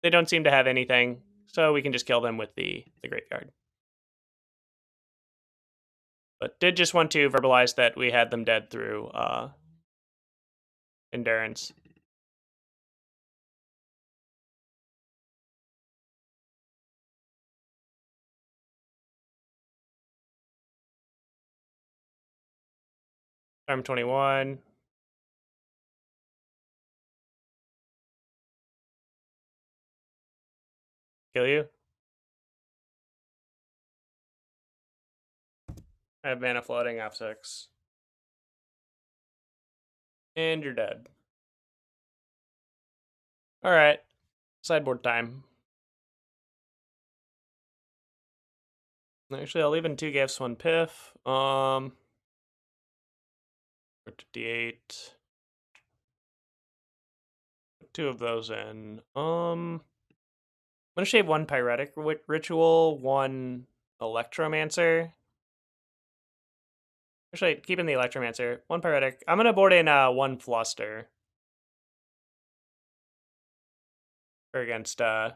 they don't seem to have anything, so we can just kill them with the graveyard. But did just want to verbalize that we had them dead through Endurance. Arm 21. Kill you. I have mana floating, F6. And you're dead. Alright. Sideboard time. Actually, I'll leave in 2 gifts, 1 piff. To D8. 2 of those in. I'm gonna shave 1 Pyretic Ritual, 1 Electromancer. Actually, keeping the Electromancer. 1 Pyretic. I'm gonna board in 1 Fluster. Or against their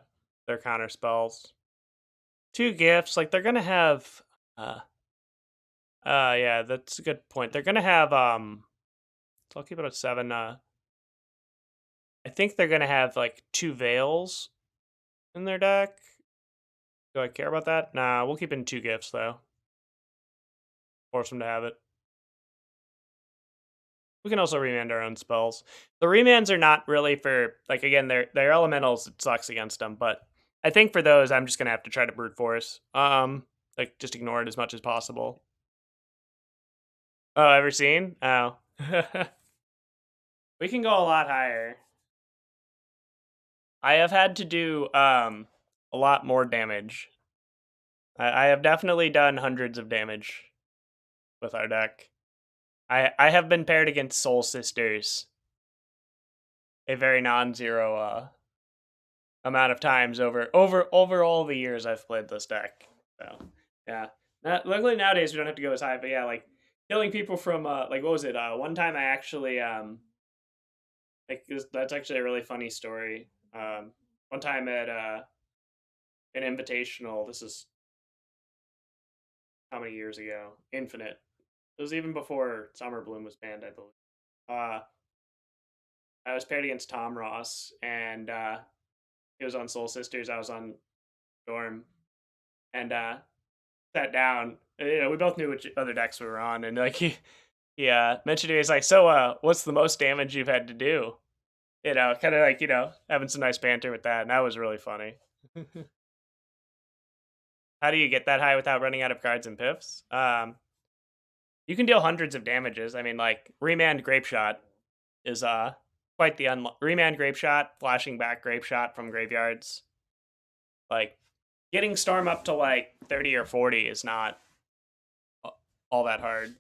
counter spells. 2 gifts, like they're gonna have yeah, that's a good point. They're gonna have so I'll keep it at 7. I think they're gonna have like 2 Veils in their deck. Do I care about that? Nah, we'll keep in 2 gifts though. Force them to have it. We can also remand our own spells. The remands are not really for, like, again, they're elementals. It sucks against them, but I think for those, I'm just gonna have to try to brute force. Like, just ignore it as much as possible. Oh, ever seen? Oh. We can go a lot higher. I have had to do a lot more damage. I have definitely done hundreds of damage with our deck. I have been paired against Soul Sisters a very non-zero amount of times over all the years I've played this deck. So yeah. Luckily nowadays we don't have to go as high, but yeah, like killing people from like, what was it? One time I actually like that's actually a really funny story. One time at an invitational, this is how many years ago? Infinite. It was even before Summer Bloom was banned, I believe. I was paired against Tom Ross, and he was on Soul Sisters. I was on Storm, and sat down. You know, we both knew which other decks we were on, and like he mentioned to me, he's like, "So, what's the most damage you've had to do?" You know, kind of like, you know, having some nice banter with that, and that was really funny. How do you get that high without running out of cards and piffs? You can deal hundreds of damages. I mean, like Remand Grapeshot is quite the Remand Grapeshot, flashing back Grapeshot from graveyards. Like getting Storm up to like 30 or 40 is not all that hard.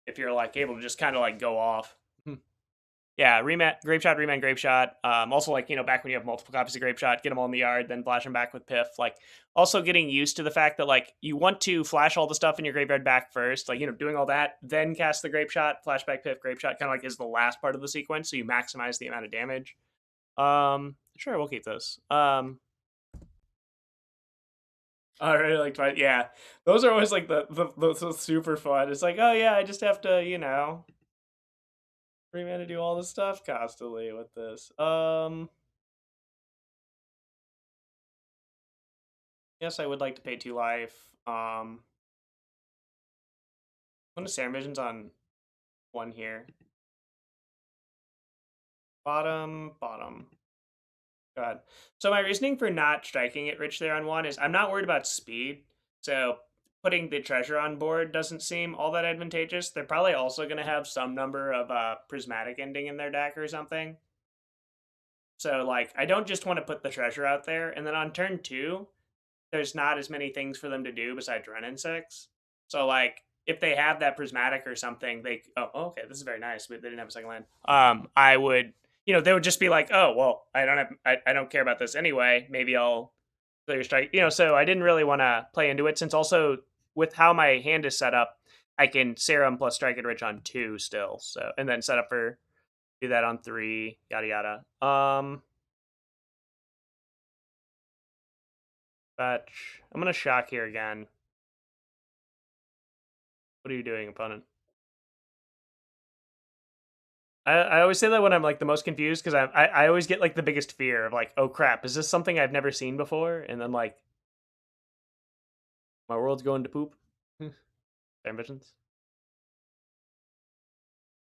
If you're like able to just kind of like go off. Yeah, Remand Grapeshot. Also, like, you know, back when you have multiple copies of Grapeshot, get them all in the yard, then flash them back with Piff. Like, also getting used to the fact that, like, you want to flash all the stuff in your graveyard back first, like, you know, doing all that, then cast the Grapeshot, flashback Piff, Grapeshot, kind of like is the last part of the sequence, so you maximize the amount of damage. Sure, we'll keep this. I really like, yeah, those are always like the super fun. It's like, oh yeah, I just have to, you know, free man to do all this stuff constantly with this. Yes, I would like to pay 2 life. One of Serum Visions on 1 here. Bottom. God. So my reasoning for not striking it rich there on 1 is I'm not worried about speed. So putting the treasure on board doesn't seem all that advantageous. They're probably also going to have some number of prismatic ending in their deck or something. So like I don't just want to put the treasure out there. And then on turn 2, there's not as many things for them to do besides run in 6. So like if they have that prismatic or something, they okay, this is very nice. They didn't have a second land. I would, they would just be like, oh well, I don't care about this anyway. Maybe I'll clear strike. So I didn't really want to play into it since also with how my hand is set up, I can Serum plus Strike it Rich on 2 still. So and then set up for do that on 3, yada yada. Fetch. I'm gonna shock here again. What are you doing, opponent? I always say that when I'm like the most confused because I always get like the biggest fear of like, oh crap, is this something I've never seen before? And then like my world's going to poop. Serum Visions.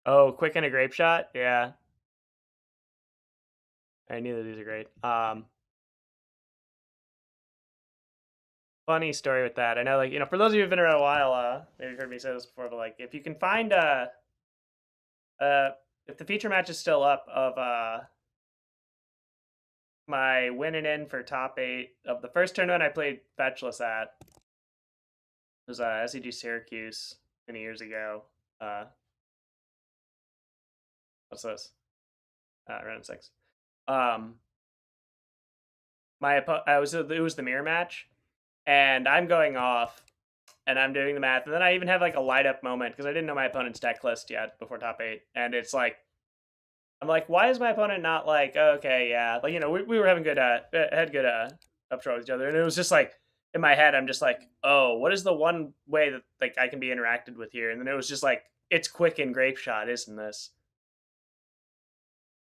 Oh, quick and a Grapeshot? Yeah. I knew that these are great. Funny story with that. I know, like, for those of you who've been around a while, maybe you've heard me say this before, but like if you can find if the feature match is still up of my winning in for top 8 of the first tournament I played Fetchless at. It was SEG Syracuse many years ago. What's this? Round 6. It was the mirror match, and I'm going off, and I'm doing the math, and then I even have like a light up moment because I didn't know my opponent's deck list yet before top 8, and it's like I'm like, why is my opponent not like, okay, yeah, like we were having good had good updraw with each other, and it was just like in my head, I'm just like, oh, what is the one way that like I can be interacted with here? And then it was just like, it's quick and Grapeshot, isn't this?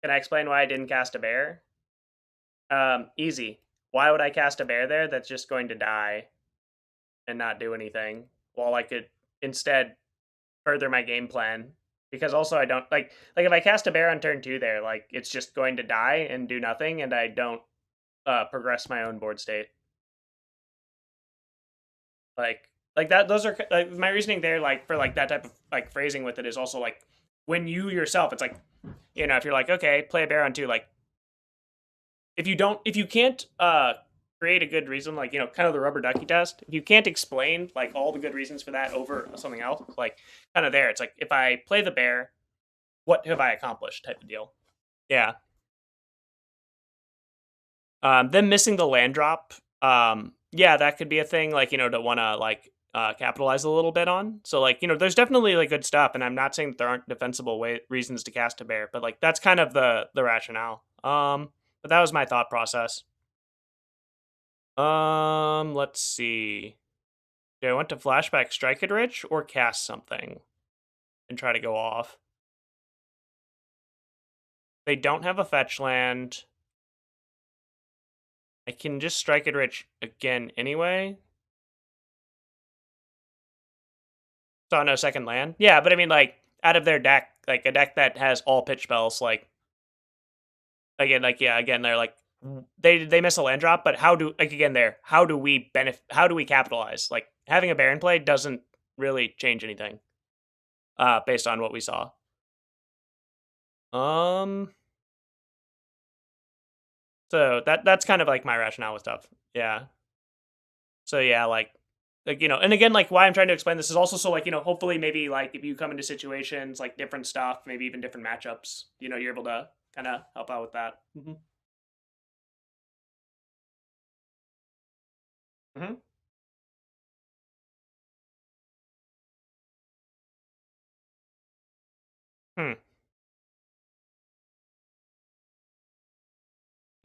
Can I explain why I didn't cast a bear? Easy. Why would I cast a bear there that's just going to die and not do anything while I could instead further my game plan? Because also I don't like if I cast a bear on turn 2 there, like it's just going to die and do nothing, and I don't progress my own board state. Like that. Those are like my reasoning there. Like for like that type of like phrasing with it is also like when you yourself, it's like if you're like okay, play a bear on 2, like if you can't create a good reason, like kind of the rubber ducky test, if you can't explain like all the good reasons for that over something else, like kind of there, it's like if I play the bear, what have I accomplished type of deal. Yeah. Then missing the land drop, yeah, that could be a thing, like to want to like capitalize a little bit on. So like there's definitely like good stuff, and I'm not saying that there aren't defensible reasons to cast a bear, but like that's kind of the rationale. But that was my thought process. Let's see. Do I want to flashback Strike It Rich or cast something and try to go off? They don't have a fetch land. I can just Strike It Rich again anyway. Saw no second land. Yeah, but I mean, like, out of their deck, like a deck that has all pitch spells, like again, like yeah, again, they're like they miss a land drop, but how do we benefit? How do we capitalize? Like having a Baron play doesn't really change anything, based on what we saw. So that's kind of like my rationale with stuff. Yeah. So yeah, like and again, like why I'm trying to explain this is also so like hopefully maybe like if you come into situations like different stuff, maybe even different matchups, you're able to kind of help out with that. Mm-hmm. Mm-hmm. Hmm.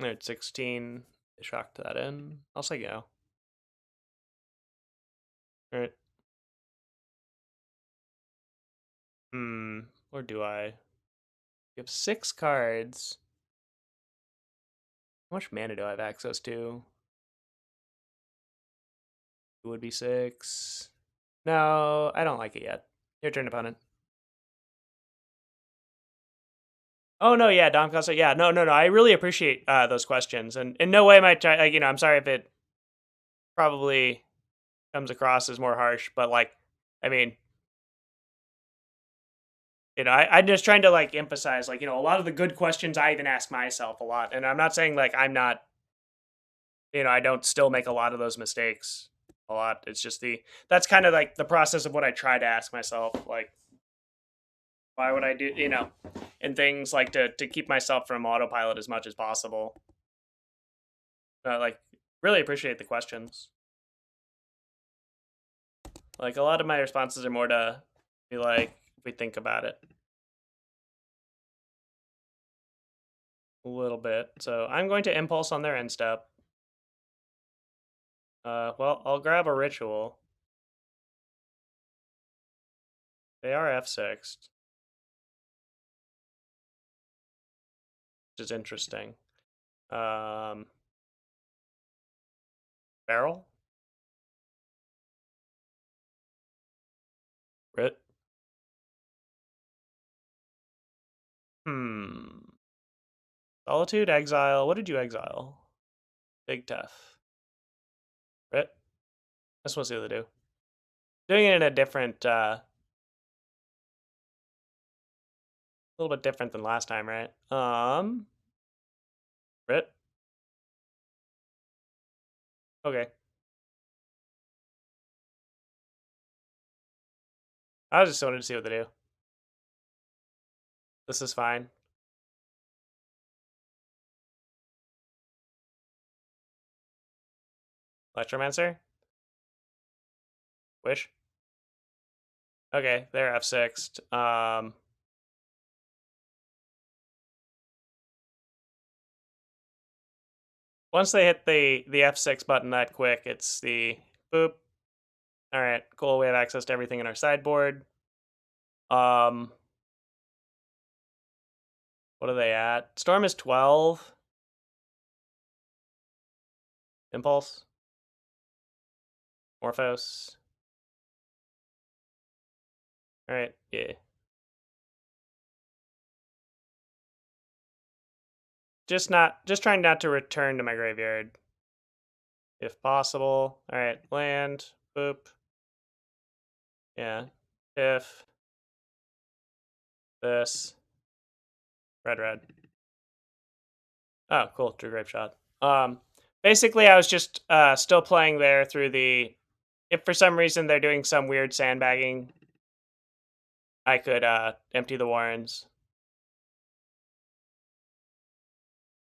At 16, shocked that in. I'll say go. All right. Or do I? You have 6 cards. How much mana do I have access to? It would be 6. No, I don't like it yet. Your turn, opponent. Oh no, yeah, Dom Costa. Yeah, no. I really appreciate those questions, and in no way am I trying. Like, I'm sorry if it probably comes across as more harsh, but like, I mean, I'm just trying to like emphasize, like, a lot of the good questions I even ask myself a lot, and I'm not saying like I'm not, I don't still make a lot of those mistakes a lot. It's just that's kind of like the process of what I try to ask myself, like, why would I do, and things like to keep myself from autopilot as much as possible. Like, really appreciate the questions. Like, a lot of my responses are more to be like, if we think about it a little bit. So I'm going to impulse on their end step. Well, I'll grab a ritual. They are F6'd, which is interesting. Baral? Rit? Solitude, exile. What did you exile? Big Tough. Rit? I just want to see what they do. Doing it in a different, a little bit different than last time, right? Rit? Okay. I just wanted to see what they do. This is fine. Electromancer? Wish? Okay, they're F6'd. Once they hit the F6 button that quick, it's the boop. All right, cool. We have access to everything in our sideboard. What are they at? Storm is 12. Impulse. Morphos. All right, yeah. Just trying not to return to my graveyard, if possible. All right, land. Boop. Yeah. If this. Red. Oh, cool. Drew Grapeshot. Basically, I was just still playing there through the. If for some reason they're doing some weird sandbagging, I could empty the warrens.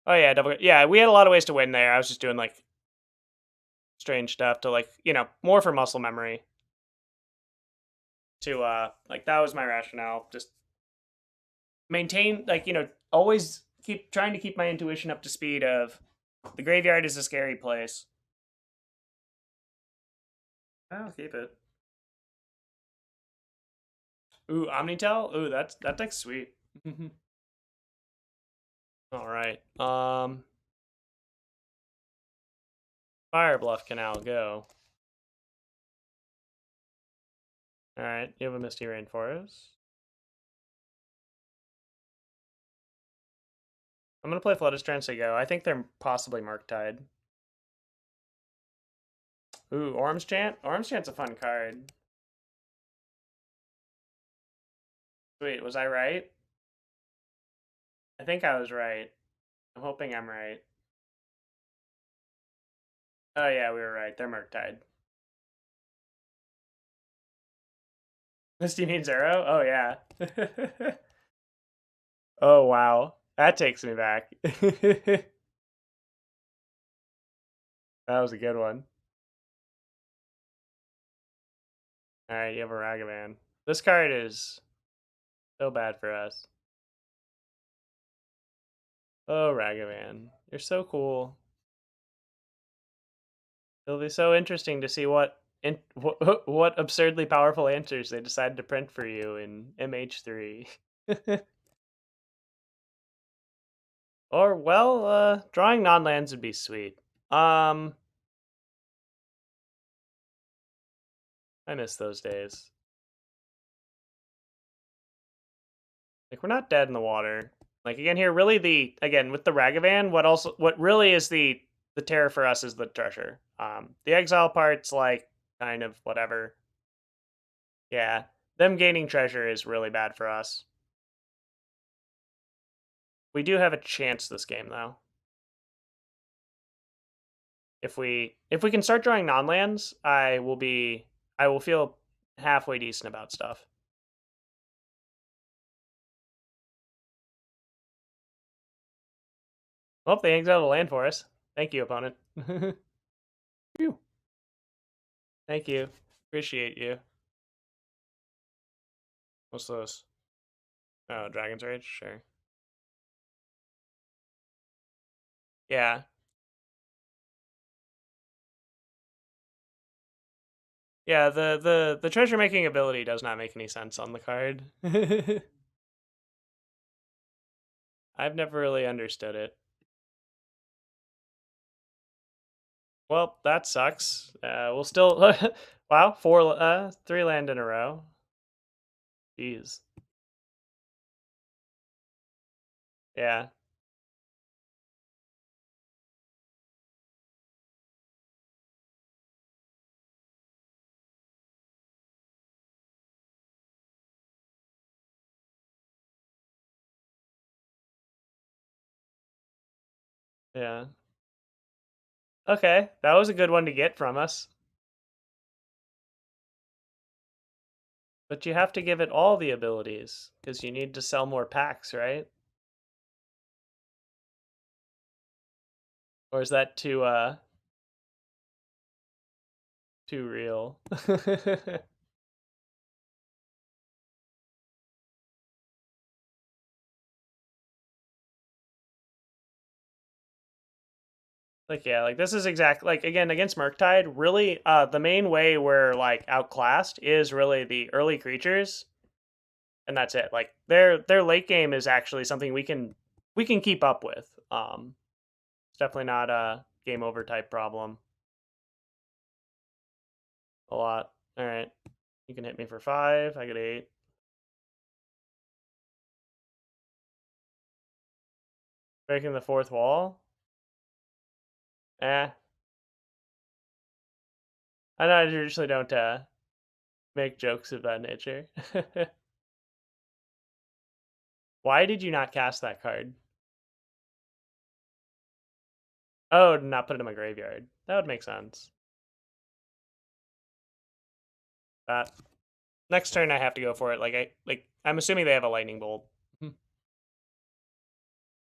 Oh yeah, yeah. We had a lot of ways to win there. I was just doing like strange stuff to like more for muscle memory. To like that was my rationale. Just maintain like always keep trying to keep my intuition up to speed of the graveyard is a scary place. I'll keep it. Ooh, Omnitel? Ooh, that deck's sweet. All right. Firebluff Canal, go. All right, you have a Misty Rainforest. I'm gonna play Flooded Strand to go. I think they're possibly Murktide. Ooh, Orm's Chant? Orm's Chant's a fun card. Sweet, was I right? I think I was right. I'm hoping I'm right. Oh yeah, we were right. They're Murktide. Misty means arrow? Oh yeah. Oh wow. That takes me back. That was a good one. Alright, you have a Ragavan. This card is so bad for us. Oh, Ragavan. You're so cool. It'll be so interesting to see what absurdly powerful answers they decide to print for you in MH3. Or, well, drawing non-lands would be sweet. I miss those days. Like, we're not dead in the water. Like again here, really again with the Ragavan, what really is the terror for us is the treasure. The exile part's like kind of whatever. Yeah, them gaining treasure is really bad for us. We do have a chance this game though. If we can start drawing non-lands, I will feel halfway decent about stuff. Well, they exiled a land for us. Thank you, opponent. Phew. Thank you. Appreciate you. What's this? Oh, Dragon's Rage? Sure. Yeah. Yeah, the treasure making ability does not make any sense on the card. I've never really understood it. Well, that sucks. We'll still wow, 3 land in a row. Jeez. Yeah. Yeah. Okay, that was a good one to get from us. But you have to give it all the abilities because you need to sell more packs, right? Or is that too real? Like yeah, like this is exactly like again against Murktide, really the main way we're like outclassed is really the early creatures, and that's it. Like their late game is actually something we can keep up with. It's definitely not a game over type problem. A lot. All right. You can hit me for 5, I get 8. Breaking the fourth wall? Eh. I know I usually don't make jokes of that nature. Why did you not cast that card? Oh, not put it in my graveyard. That would make sense. That next turn I have to go for it. I'm assuming they have a lightning bolt.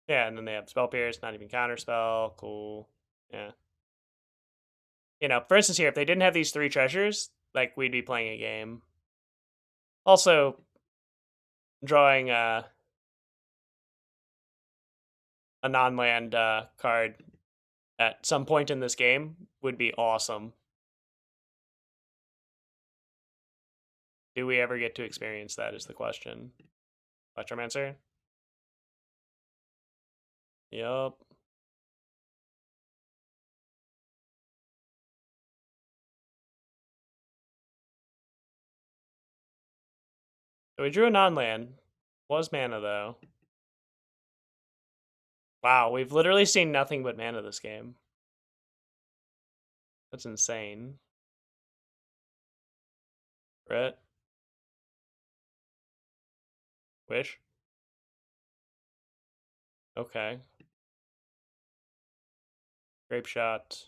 Yeah, and then they have spell pierce, not even counterspell. Cool. Yeah. You know, for instance here, if they didn't have these 3 treasures, like we'd be playing a game. Also, drawing a non-land card at some point in this game would be awesome. Do we ever get to experience that is the question. Electromancer? Yup. So we drew a non-land. Was mana, though. Wow, we've literally seen nothing but mana this game. That's insane. Brett? Wish? Okay. Grapeshot.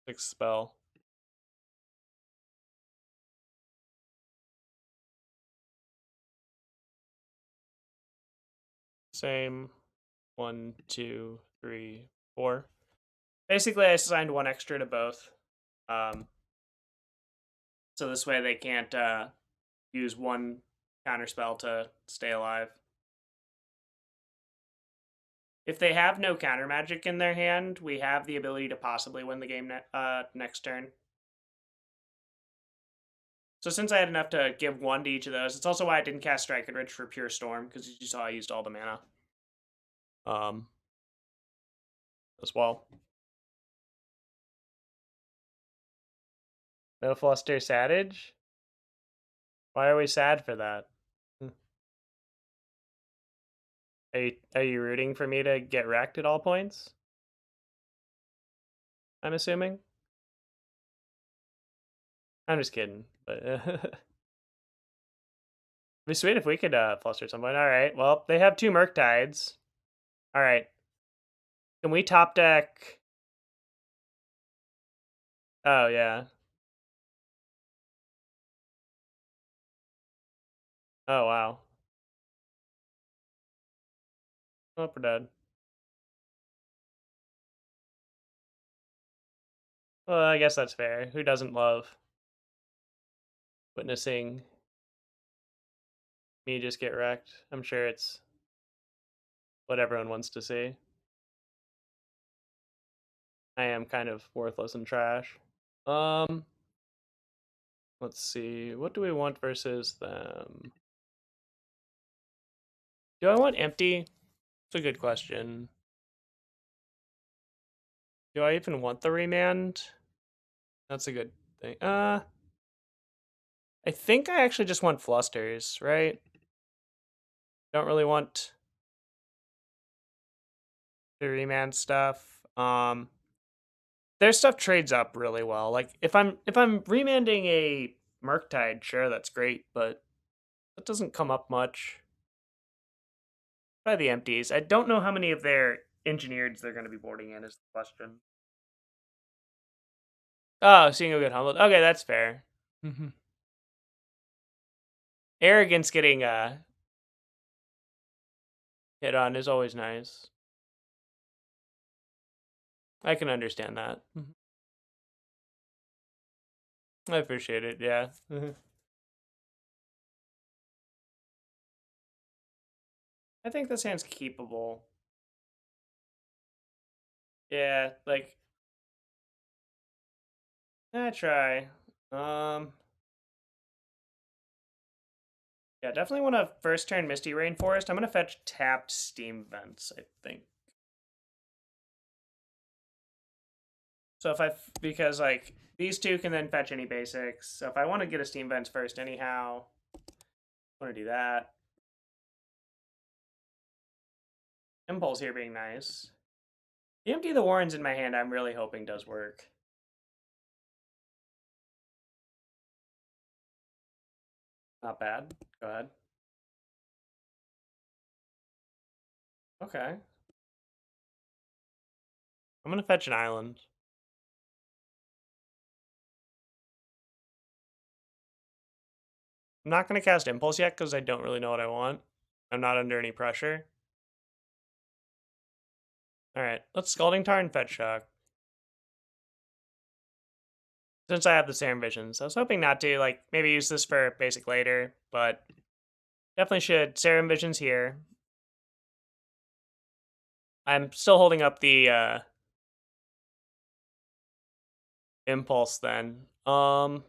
6 spell. Same. 1, 2, 3, 4. Basically, I assigned 1 extra to both. So this way they can't use 1 counterspell to stay alive. If they have no counter magic in their hand, we have the ability to possibly win the game next turn. So since I had enough to give 1 to each of those, it's also why I didn't cast Strike and Ridge for Pure Storm, because you saw I used all the mana. As well. No Fluster Sadage? Why are we sad for that? Are you rooting for me to get wrecked at all points? I'm assuming. I'm just kidding, but it'd be sweet if we could fluster someone. All right. Well, they have 2 Murktides. All right. Can we top deck? Oh yeah. Oh wow. Oh, we're dead. Well, I guess that's fair. Who doesn't love witnessing me just get wrecked? I'm sure it's what everyone wants to see. I am kind of worthless and trash. Um, let's see. What do we want versus them? Do I want empty? It's a good question. Do I even want the remand? That's a good thing. I think I actually just want flusters, right? Don't really want the remand stuff. Their stuff trades up really well. Like if I'm remanding a Murktide, sure, that's great, but that doesn't come up much. By the empties. I don't know how many of their engineereds they're going to be boarding in is the question. Oh, seeing a good humbled. Okay, that's fair. Arrogance getting hit on is always nice. I can understand that. I appreciate it, yeah. I think this hand's keepable. Yeah, like I try. Yeah, definitely want to first turn Misty Rainforest. I'm gonna fetch tapped Steam Vents, I think. So if because like these 2 can then fetch any basics. So if I want to get a Steam Vents first anyhow, I want to do that. Impulse here being nice. The Empty the Warrens in my hand, I'm really hoping does work. Not bad. Go ahead. Okay. I'm gonna fetch an island. I'm not gonna cast Impulse yet because I don't really know what I want. I'm not under any pressure. Alright, let's Scalding Tarn fetch Shock. Since I have the Serum Visions. I was hoping not to, like, maybe use this for basic later, but definitely should. Serum Visions here. I'm still holding up the Impulse then. Bottom,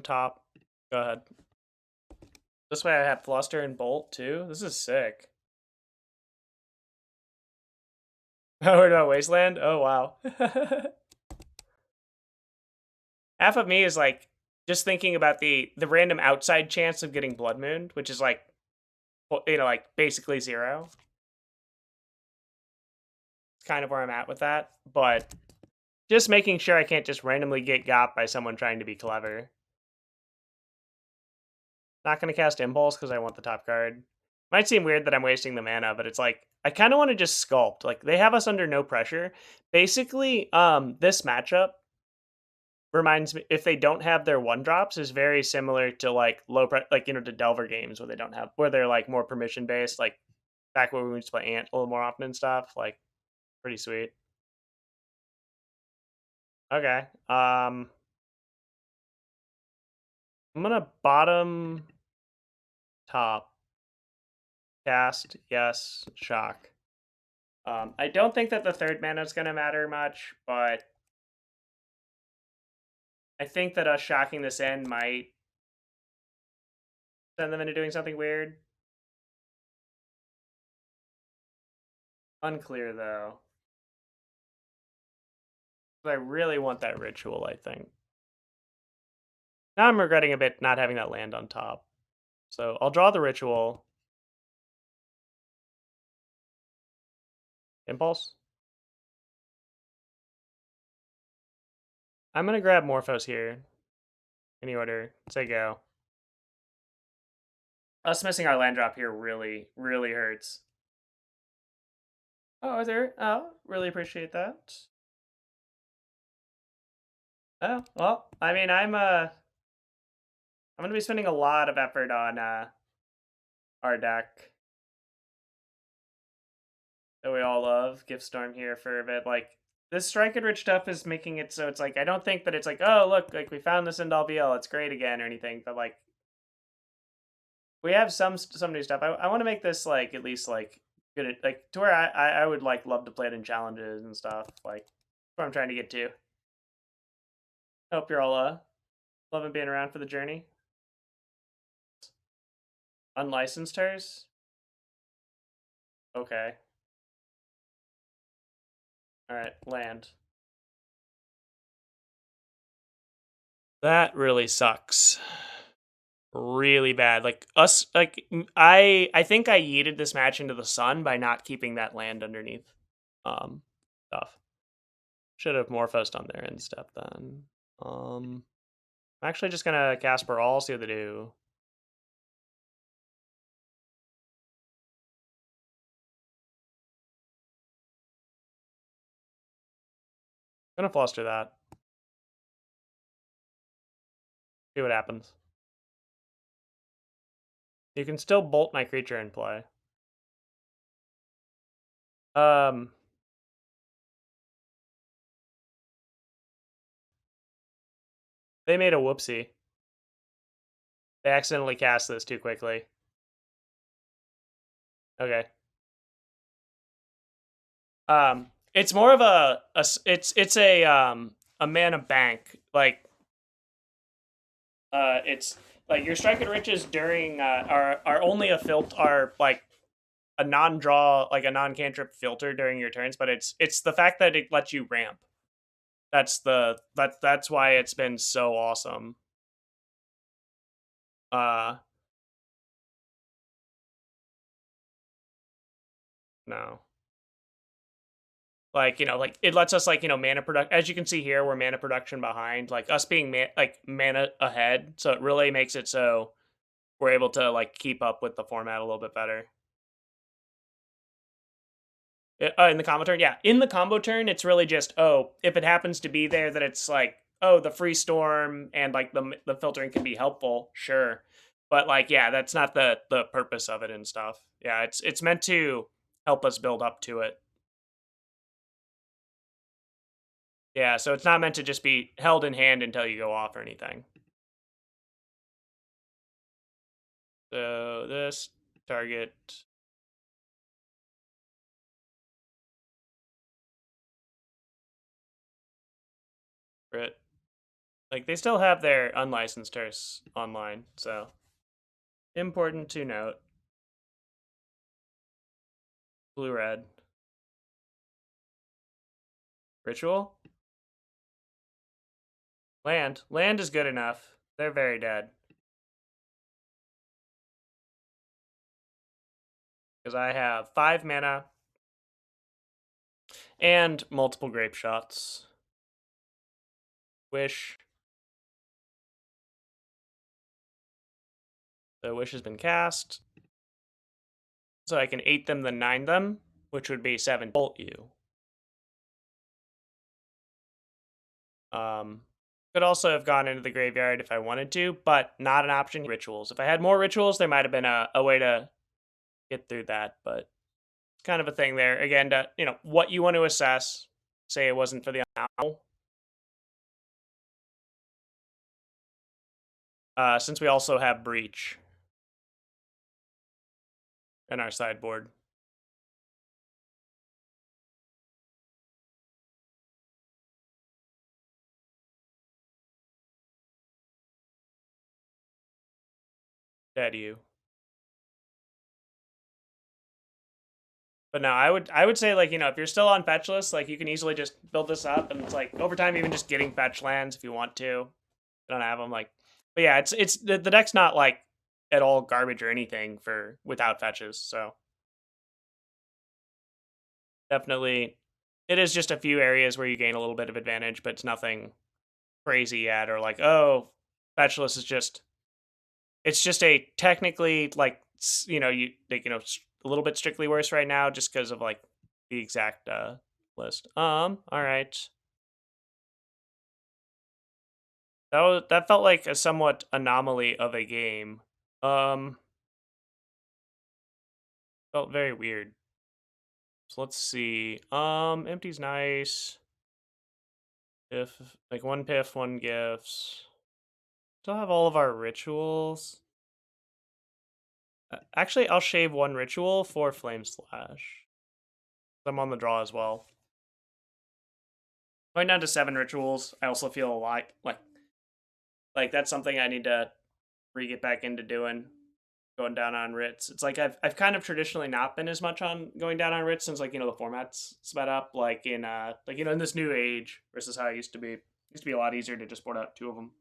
top. Go ahead. This way I have Fluster and Bolt too. This is sick. Oh, we're about Wasteland? Oh, wow. Half of me is like just thinking about the random outside chance of getting Blood Moon, which is like, you know, like basically 0. It's kind of where I'm at with that. But just making sure I can't just randomly get got by someone trying to be clever. Not going to cast Impulse because I want the top card. Might seem weird that I'm wasting the mana, but it's like, I kind of want to just sculpt. Like, they have us under no pressure. Basically, this matchup reminds me, if they don't have their 1-drops, is very similar to, like, like, you know, to Delver games where they don't have, where they're, like, more permission-based, like, back when we used to play Ant a little more often and stuff. Like, pretty sweet. Okay. I'm gonna bottom top cast, yes, shock. I don't think that the 3rd mana is gonna matter much, but I think that us shocking this in might send them into doing something weird. Unclear though. I really want that ritual, I think. Now I'm regretting a bit not having that land on top. So I'll draw the ritual. Impulse. I'm gonna grab Morphos here. Any order. Say go. Us missing our land drop here really, really hurts. Oh, is there? Oh, really appreciate that. Oh, well, I mean, I'm gonna be spending a lot of effort on our deck that we all love. Giftstorm here for a bit. Like, this strike and rich stuff is making it so it's like, I don't think that it's like, oh, look, like, we found this in Dalbiel, it's great again, or anything, but like, we have some new stuff. I want to make this, like, at least, like, good at, like, to where I would, like, love to play it in challenges and stuff. Like, that's what I'm trying to get to. Hope you're all loving being around for the journey. Unlicensed hers? Okay. Alright, land. That really sucks. Really bad. Like, us, like, I think I yeeted this match into the sun by not keeping that land underneath stuff. Should have Morphosed on their end step then. I'm actually just gonna cast Baral, see what they do. I'm gonna fluster that. See what happens. You can still bolt my creature in play. They made a whoopsie. They accidentally cast this too quickly. Okay. It's more of it's a mana bank. Like, it's like your strike and riches during are only a are like a non-draw, like a non-cantrip filter during your turns, but it's the fact that it lets you ramp. That's why it's been so awesome. No. Like, like, it lets us, like, mana product. As you can see here, we're mana production behind. Like, us being mana ahead, so it really makes it so we're able to, like, keep up with the format a little bit better. In the combo turn, yeah. In the combo turn, it's really just, oh, if it happens to be there, that it's like, oh, the free storm and, like, the filtering can be helpful, sure. But, like, yeah, that's not the purpose of it and stuff. Yeah, it's meant to help us build up to it. Yeah, so it's not meant to just be held in hand until you go off or anything. So this target. Crit. Like, they still have their unlicensed terse online, so important to note. Blue-red. Ritual? Land. Land is good enough. They're very dead. Because I have 5 mana and multiple Grapeshots. Wish. The Wish has been cast. So I can 8 them, then 9 them, which would be 7 bolt you. Could also have gone into the graveyard if I wanted to, but not an option. Rituals. If I had more rituals, there might have been a way to get through that, but it's kind of a thing there. Again, to, what you want to assess. Say it wasn't for the owl. Since we also have Breach in our sideboard. Dead you. But no, I would say, like, if you're still on fetchless, like, you can easily just build this up, and it's like over time even just getting fetch lands if you want to. You don't have them, like, but yeah, it's the deck's not like at all garbage or anything without fetches. So definitely, it is just a few areas where you gain a little bit of advantage, but it's nothing crazy yet. Or like, oh, fetchless is just, it's just a technically like a little bit strictly worse right now just because of like the exact list. All right. That felt like a somewhat anomaly of a game. Felt very weird. So let's see. Empty's nice. If like one piff, one gifts. Still have all of our rituals. Actually, I'll shave one ritual for Flame Slash. I'm on the draw as well. Going down to 7 rituals, I also feel a lot like that's something I need to get back into doing. Going down on writs. It's like I've kind of traditionally not been as much on going down on writs since like the format's sped up like in in this new age versus how it used to be. It used to be a lot easier to just board out 2 of them.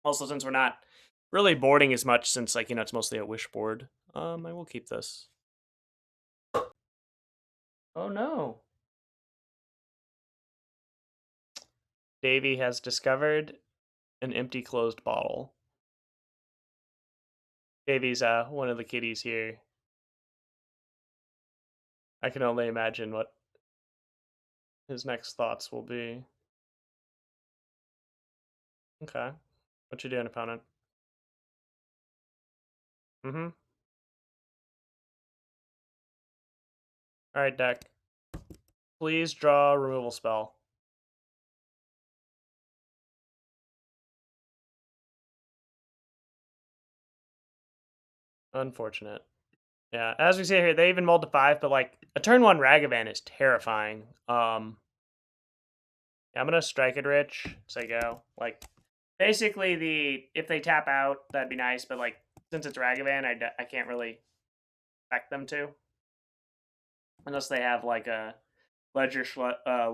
Also, since we're not really boarding as much since it's mostly a wish board, I will keep this. Oh no. Davey has discovered an empty closed bottle. Davey's one of the kitties here. I can only imagine what his next thoughts will be. Okay. What you doing, opponent? Mm-hmm. Alright, deck. Please draw a removal spell. Unfortunate. Yeah, as we see here, they even mulled to 5, but like a turn 1 Ragavan is terrifying. Yeah, I'm gonna strike it rich, so I go. Like basically if they tap out, that'd be nice, but like since it's Ragavan, I can't really expect them to. Unless they have like a Ledger Shredder,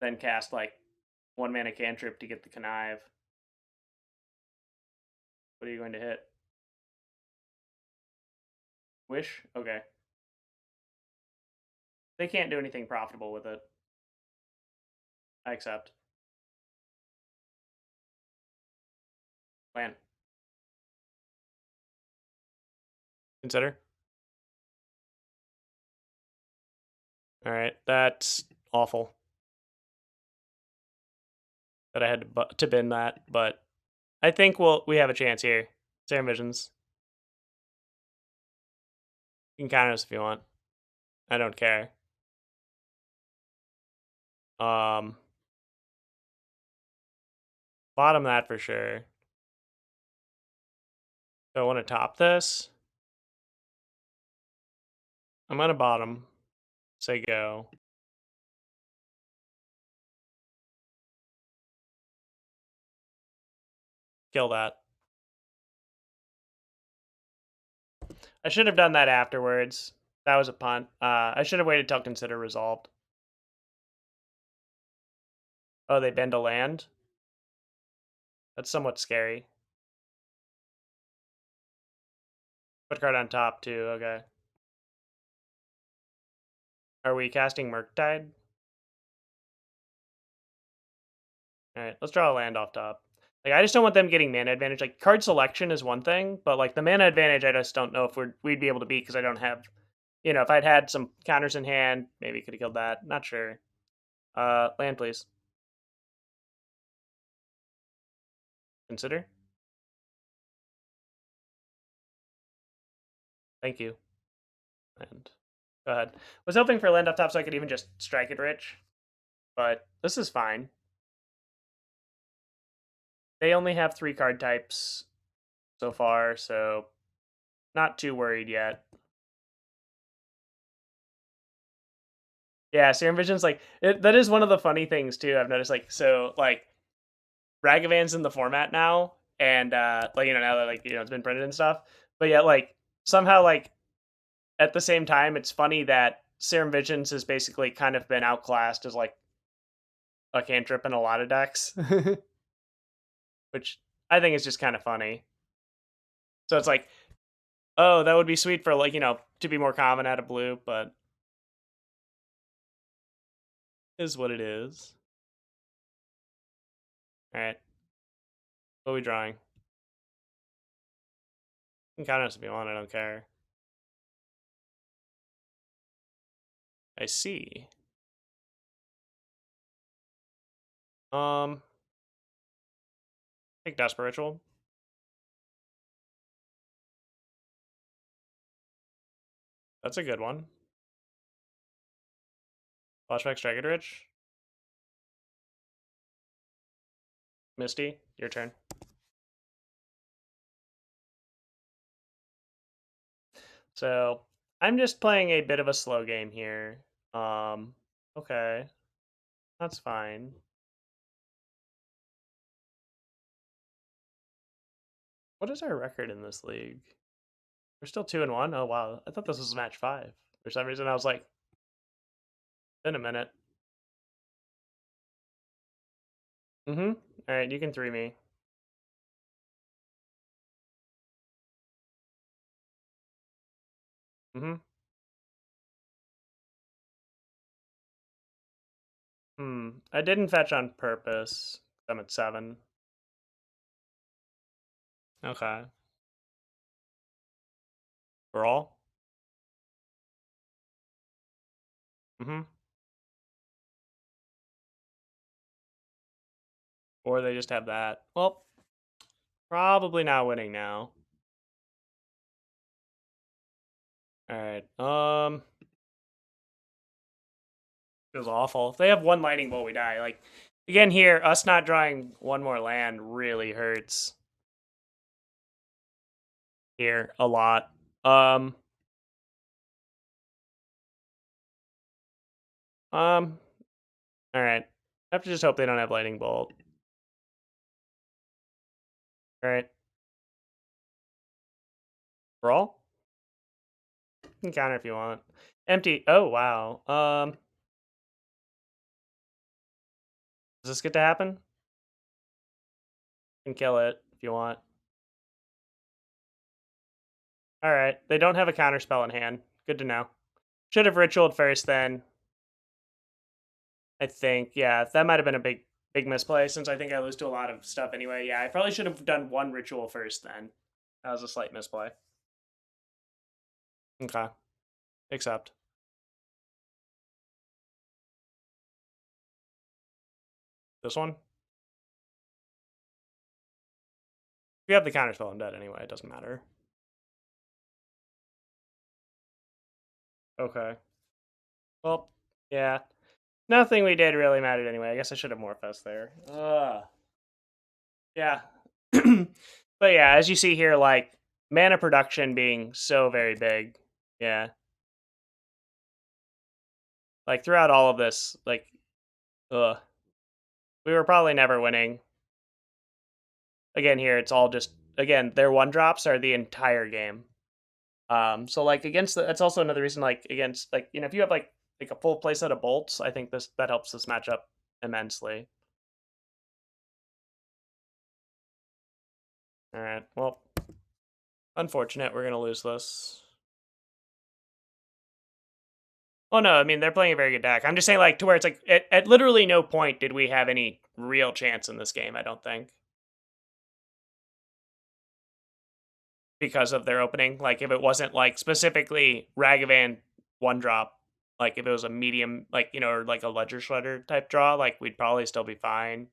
then cast like 1 mana cantrip to get the connive. What are you going to hit? Wish? Okay. They can't do anything profitable with it. I accept. Plan. Consider. Alright, that's awful. That I had to bin that, but I think we have a chance here. Serum Visions. You can counter us if you want. I don't care. Bottom that for sure. So I want to top this. I'm gonna bottom. Say go. Kill that. I should have done that afterwards. That was a punt. I should have waited till consider resolved. Oh, they bend a land? That's somewhat scary. Put card on top too, okay. Are we casting Murktide? Alright, let's draw a land off top. Like, I just don't want them getting mana advantage. Like, card selection is one thing, but like the mana advantage, I just don't know if we'd be able to beat because I don't have, if I'd had some counters in hand, maybe could have killed that. Not sure. Land, please. Consider. Thank you. And go ahead. Was hoping for land off top so I could even just strike it rich, but this is fine. They only have 3 card types so far, so not too worried yet. Yeah, Serum Visions, like that is one of the funny things too. I've noticed, like Ragavan's in the format now, and now that it's been printed and stuff. But yeah, like somehow like at the same time, it's funny that Serum Visions has basically kind of been outclassed as like a cantrip in a lot of decks, which I think is just kind of funny. So it's like, oh, that would be sweet for, like, to be more common out of blue, but is what it is. All right, what are we drawing? You can count us if you want. I don't care. I see. Take Desperate Ritual. That's a good one. Flashback Striker Rich. Misty, your turn. So I'm just playing a bit of a slow game here. Okay, that's fine. What is our record in this league? We're still 2-1. Oh wow, I thought this was match 5. For some reason, I was like, in a minute. All right, you can 3 me. I didn't fetch on purpose. I'm at 7. Okay. Baral. Or they just have that. Well, probably not winning now. All right. Feels awful. If they have one lightning bolt, we die. Like, again here, us not drawing one more land really hurts. Here a lot. All right. I have to just hope they don't have lightning bolt. All right. Brawl. You can counter if you want. Empty. Oh wow. Does this get to happen? You can kill it if you want. All right. They don't have a counter spell in hand. Good to know. Should have ritualed first then. I think, yeah, that might have been a big misplay since I think I lose to a lot of stuff anyway. Yeah, I probably should have done one ritual first then. That was a slight misplay. Okay. Accept. This one? If you have the counterspell, I'm dead anyway. It doesn't matter. Okay. Well, yeah. Nothing we did really mattered anyway. I guess I should have Morphos there. Yeah. But yeah, as you see here, like, mana production being so very big. Yeah. Like, throughout all of this, like, we were probably never winning. Again, here, it's all just, again, their 1-drops are the entire game. So, like, against that's also another reason, like, against, like, if you have, like a full playset of bolts, I think that helps this matchup immensely. All right, well, unfortunate, we're gonna lose this. Oh no, I mean, they're playing a very good deck. I'm just saying, like, to where it's like at literally no point did we have any real chance in this game, I don't think, because of their opening. Like, if it wasn't, like, specifically Ragavan 1-drop, like, if it was a medium, like, or like a Ledger Shredder type draw, like, we'd probably still be fine.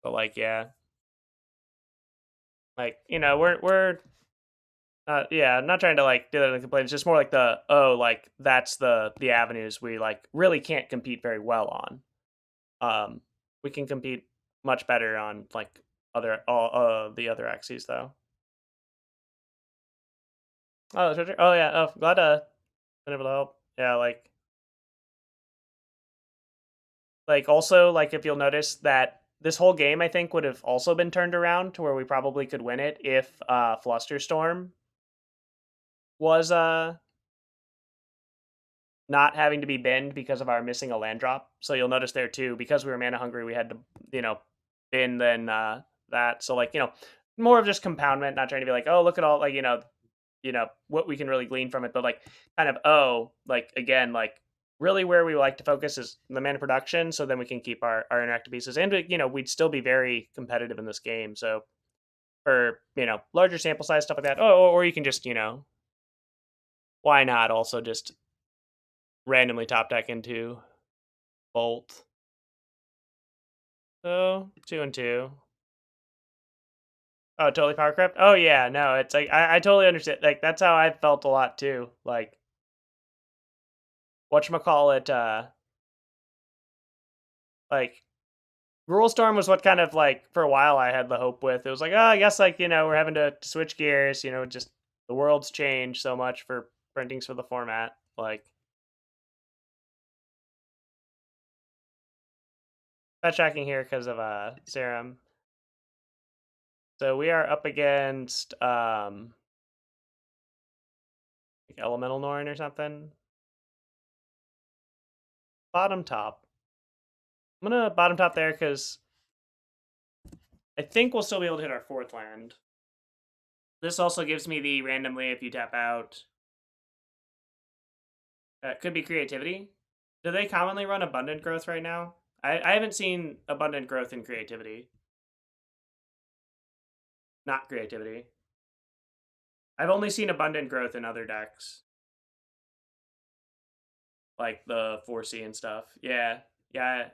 But, like, yeah. Like, we're yeah, I'm not trying to, like, do that and complain. It's just more like like, that's the avenues we, like, really can't compete very well on. We can compete much better on, like, the other axes, though. Oh, oh yeah. Oh, glad been able to help. Yeah, like also, like, if you'll notice that this whole game, I think, would have also been turned around to where we probably could win it if Flusterstorm was not having to be binned because of our missing a land drop. So you'll notice there too, because we were mana hungry, we had to, bin than that. So like, more of just compoundment, not trying to be like, oh, look at all like, what we can really glean from it, but like kind of, like again, like really where we like to focus is the mana production, so then we can keep our interactive pieces. And we'd still be very competitive in this game. So for larger sample size stuff like that. Oh, or you can just why not also just randomly top deck into Bolt. So 2 and 2. Oh, totally power crept. Oh yeah, no, it's like I totally understand. Like that's how I felt a lot too. Like whatchamacallit, like Gruul Storm was what kind of like for a while I had the hope with. It was like, oh, I guess like we're having to switch gears. Just the world's changed so much for printings for the format. Like fetch tracking here because of Serum. So we are up against like Elemental Norn or something. Bottom top. I'm gonna bottom top there because I think we'll still be able to hit our 4th land. This also gives me the randomly if you tap out. Could be creativity. Do they commonly run abundant growth right now? I haven't seen abundant growth in creativity. Not creativity. I've only seen abundant growth in other decks. Like the 4C and stuff. Yeah. Yeah.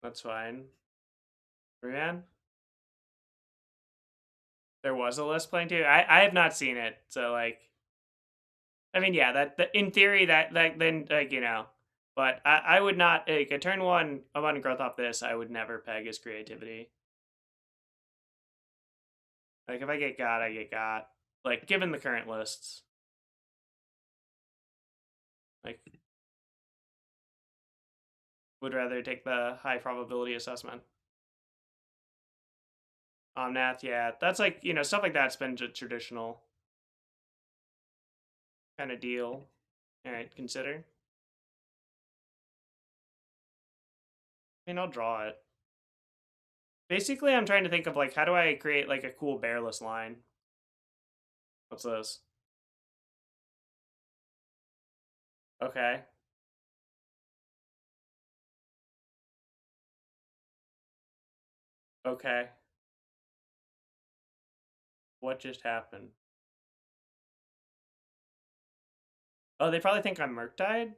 That's fine. Remand? There was a list playing too. I have not seen it, so like I mean, yeah, that in theory that then like but I would not like a turn 1 abundant growth off this. I would never peg as creativity. Like if I get got, I get got. Like given the current lists, like would rather take the high probability assessment. Omnath, yeah, that's like stuff like that's been traditional kind of deal. All right, consider. I mean, I'll draw it. Basically, I'm trying to think of like how do I create like a cool bearless line. What's this? Okay. Okay. What just happened? Oh, they probably think I'm Murktide?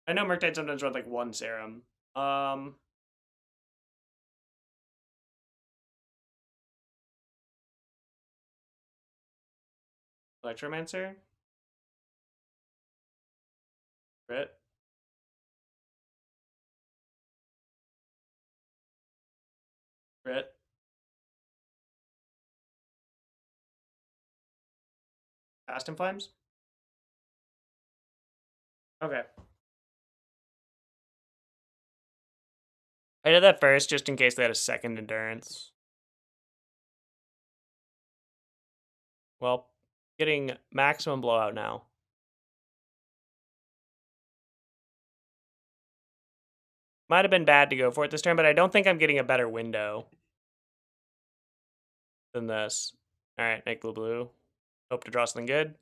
I know Murktide sometimes runs like 1 serum. Electromancer? Crit? Crit? Fast and Flames? Okay. I did that first just in case they had a second endurance. Well, getting maximum blowout now. Might have been bad to go for it this turn, but I don't think I'm getting a better window than this. All right, make blue. Hope to draw something good.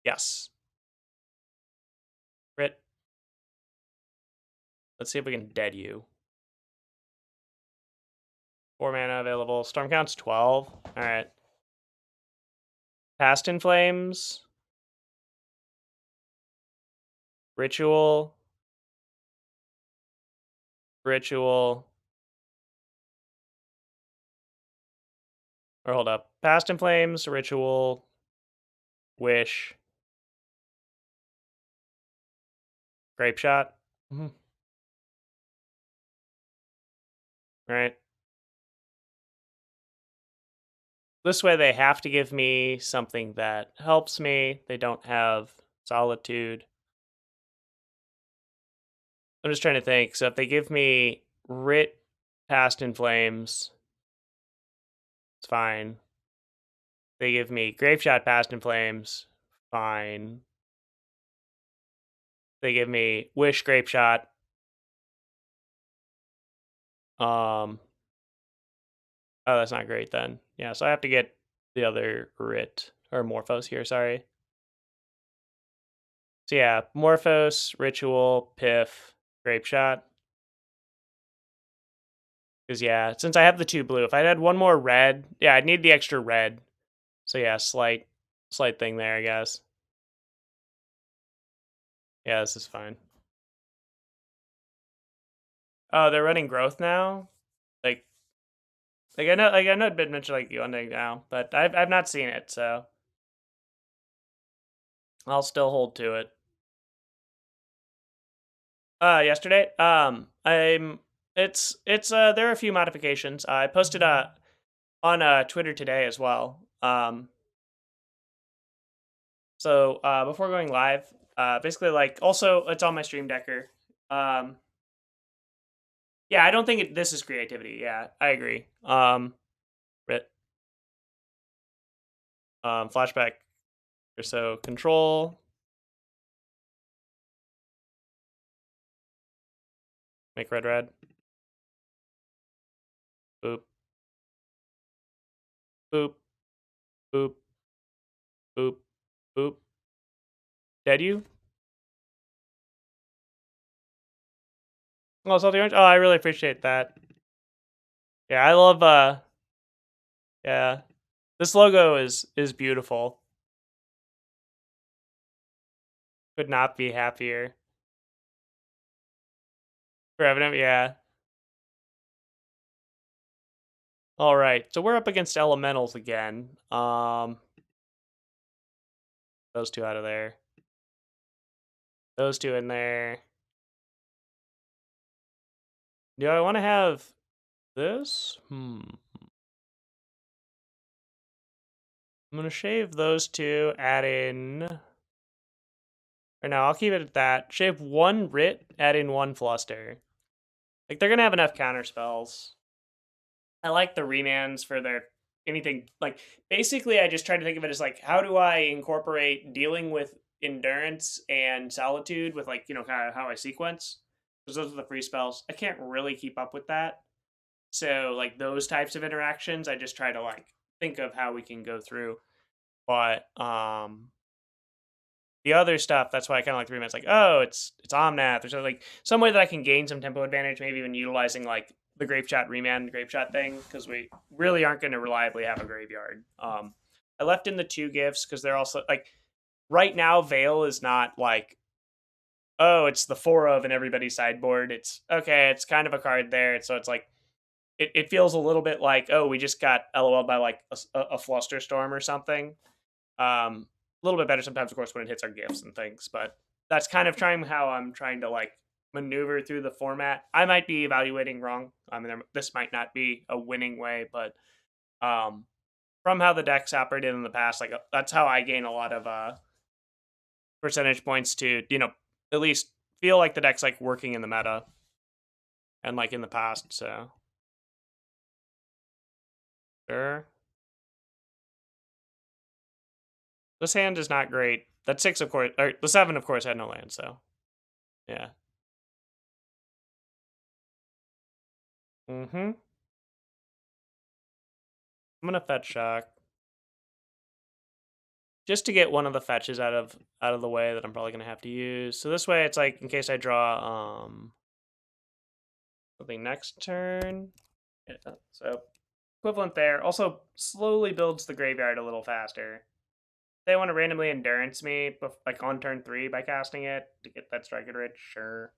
Yes. Crit. Let's see if we can dead you. 4 mana available. Storm count's 12. All right. Past in Flames. Ritual. Ritual. Or hold up. Past in Flames, Ritual, Wish, Grapeshot. Mm-hmm. Right. This way they have to give me something that helps me. They don't have Solitude. I'm just trying to think. So if they give me Past in Flames, it's fine. They give me Grapeshot, Past in Flames. Fine. They give me Wish, Grapeshot. Oh, that's not great then. Yeah, so I have to get the other Rit, or Morphos here, sorry. So yeah, Morphos, Ritual, Piff, Grapeshot. Because yeah, since I have the 2 blue, if I had one more red, yeah, I'd need the extra red. So yeah, slight thing there, I guess. Yeah, this is fine. Oh, they're running growth now? Like I know it'd been mentioned like Yonding now, but I've not seen it, so I'll still hold to it. Yesterday, it's there are a few modifications. I posted on Twitter today as well. So before going live, basically like also it's on my stream decker. Yeah, I don't think this is creativity. Yeah, I agree. Rit, flashback. So control, make red. Boop, boop, boop, boop, boop. Dead you? Oh, salty orange. Oh, I really appreciate that. Yeah, I love. Yeah, this logo is beautiful. Could not be happier. Revenant, yeah. All right, so we're up against elementals again. Those 2 out of there. Those 2 in there. Do I want to have this? I'm gonna shave those 2. Add in. Or no, I'll keep it at that. Shave 1 Rit. Add in 1 Fluster. Like they're gonna have enough counter spells. I like the remands for their anything. Like basically, I just try to think of it as like, how do I incorporate dealing with endurance and solitude with like kind of how I sequence, because those are the free spells. I can't really keep up with that. So like those types of interactions, I just try to like think of how we can go through. But the other stuff, that's why I kind of like the remands. Like, oh, it's Omnath or something, like some way that I can gain some tempo advantage, maybe even utilizing like the Grapeshot remand Grapeshot thing, because we really aren't going to reliably have a graveyard. I left in the 2 gifts because they're also like right now Veil is not like, oh, it's the 4 of in everybody's sideboard. It's okay, it's kind of a card there. So it's like it feels a little bit like, oh, we just got LOL by like a Flusterstorm or something. A little bit better sometimes, of course, when it hits our gifts and things, but that's kind of trying how I'm trying to like maneuver through the format. I might be evaluating wrong. I mean, this might not be a winning way, but from how the deck's operated in the past, like that's how I gain a lot of percentage points to at least feel like the deck's like working in the meta and like in the past. So sure. This hand is not great. That 6, of course, or the 7, of course, had no land, so yeah. I'm gonna fetch shock just to get one of the fetches out of the way that I'm probably gonna have to use. So this way, it's like in case I draw something next turn. Yeah, so equivalent there. Also slowly builds the graveyard a little faster. They want to randomly endurance me like on turn 3 by casting it to get that striker rich. Sure.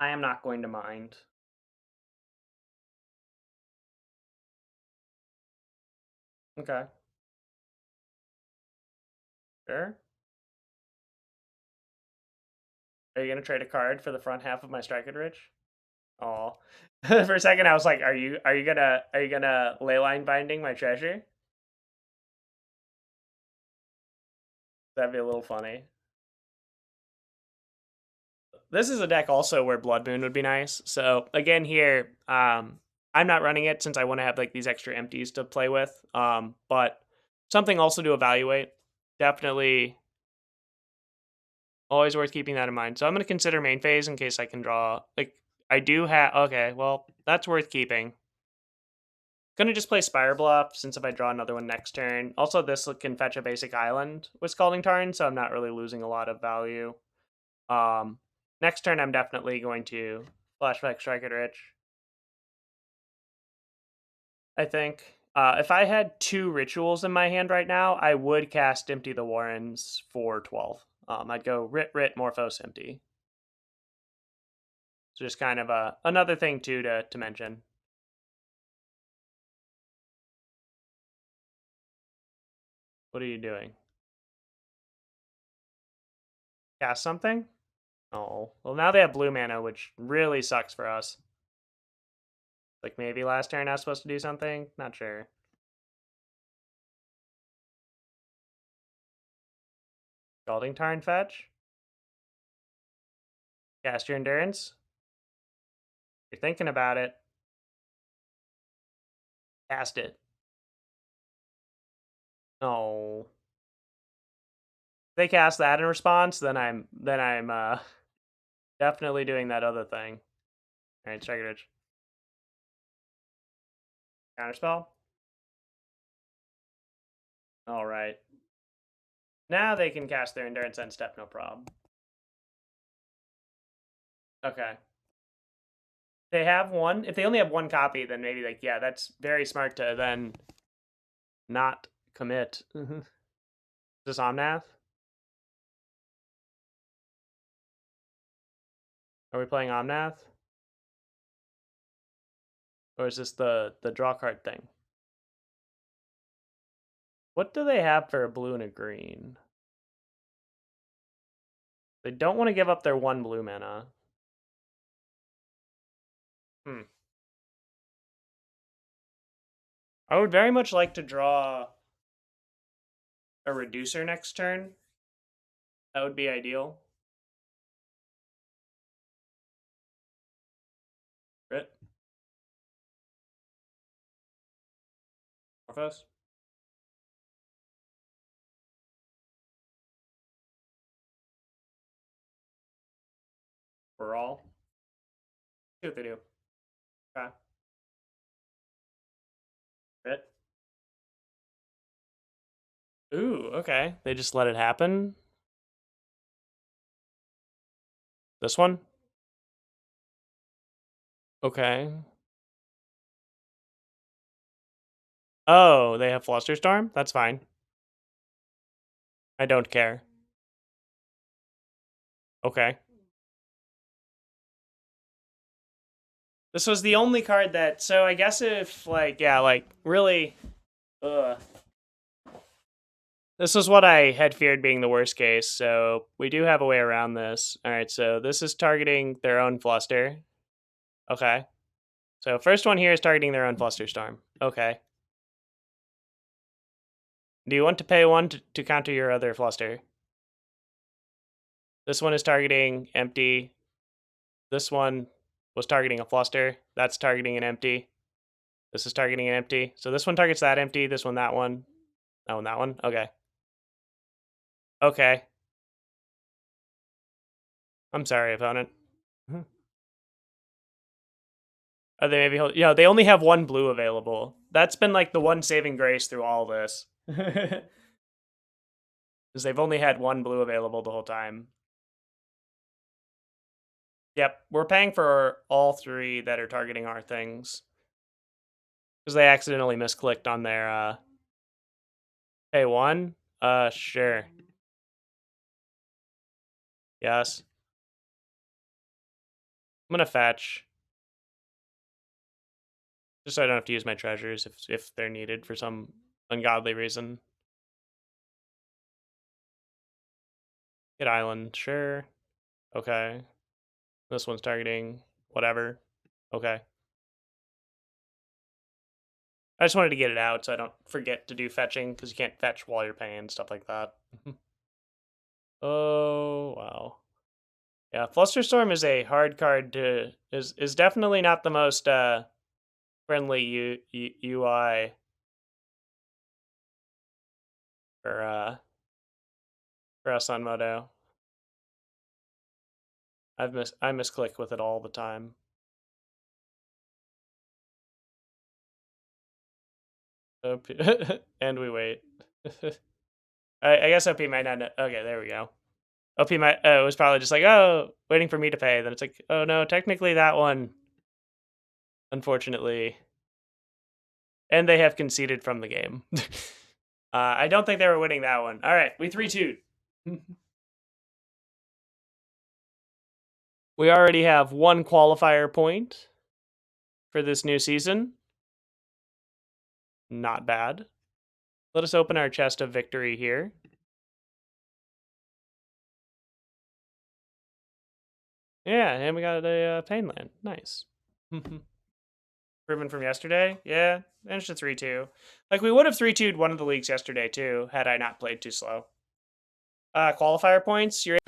I am not going to mind. Okay. Sure. Are you gonna trade a card for the front half of my striker rich? Oh, for a second I was like, are you gonna leyline binding my treasure? That'd be a little funny. This is a deck also where Blood Moon would be nice. So again here, I'm not running it since I want to have like these extra empties to play with. But something also to evaluate. Definitely always worth keeping that in mind. So I'm going to consider main phase in case I can draw. Like, I do have... Okay, well, that's worth keeping. Gonna just play Spirebluff, since if I draw another one next turn. Also, this can fetch a basic island with Scalding Tarn, so I'm not really losing a lot of value. Next turn, I'm definitely going to Flashback Strike It Rich, I think. If I had 2 rituals in my hand right now, I would cast Empty the Warrens for 12. I'd go Rit, Morphos, Empty. So just kind of another thing, too, to mention. What are you doing? Cast something? Oh, well, now they have blue mana, which really sucks for us. Like, maybe last turn I was supposed to do something? Not sure. Scalding Tarn fetch? Cast your Endurance? You're thinking about it. Cast it. Oh. If they cast that in response, then I'm definitely doing that other thing. Alright, Strike It Rich. Counterspell? Alright. Now they can cast their Endurance End Step, no problem. Okay. They have one. If they only have one copy, then maybe like, yeah, that's very smart to then not commit. Is this Omnath? Are we playing Omnath? Or is this the draw card thing? What do they have for a blue and a green? They don't want to give up their 1 blue mana. I would very much like to draw a reducer next turn. That would be ideal. Crit. Morphos. Baral. See what they do. Okay. Crit. Ooh, okay. They just let it happen. This one? Okay. Oh, they have Flusterstorm? That's fine. I don't care. Okay. This was the only card that... So I guess if, like, yeah, like, really... Ugh. This was what I had feared being the worst case, so we do have a way around this. Alright, so this is targeting their own Fluster. Okay. So first one here is targeting their own Flusterstorm. Okay. Do you want to pay 1 to counter your other Fluster? This one is targeting empty. This one was targeting a Fluster. That's targeting an empty. This is targeting an empty. So this one targets that empty. This one, that one. That one, that one. Okay. Okay. I'm sorry, opponent. Are they maybe... You know, they only have 1 blue available. That's been like the one saving grace through all this. Because they've only had 1 blue available the whole time. Yep, we're paying for all 3 that are targeting our things. Because they accidentally misclicked on their, pay 1? Sure. Yes. I'm gonna fetch. Just so I don't have to use my treasures if they're needed for some ungodly reason. Hit island, sure. Okay. This one's targeting whatever. Okay. I just wanted to get it out so I don't forget to do fetching, because you can't fetch while you're paying, stuff like that. Oh, wow. Yeah, Flusterstorm is a hard card to... is definitely not the most friendly UI for us on Modo. I misclick with it all the time. And we wait. I guess OP might not know. Okay, there we go. OP might was probably just like, oh, waiting for me to pay. Then it's like, oh no, technically that one, unfortunately. And they have conceded from the game. I don't think they were winning that one. All right, we 3-2'd. We already have 1 qualifier point for this new season. Not bad. Let us open our chest of victory here. Yeah, and we got a Painland. Nice. Improvement from yesterday? Yeah, managed to 3-2. Like, we would have 3-2'd one of the leagues yesterday, too, had I not played too slow. Qualifier points, you're...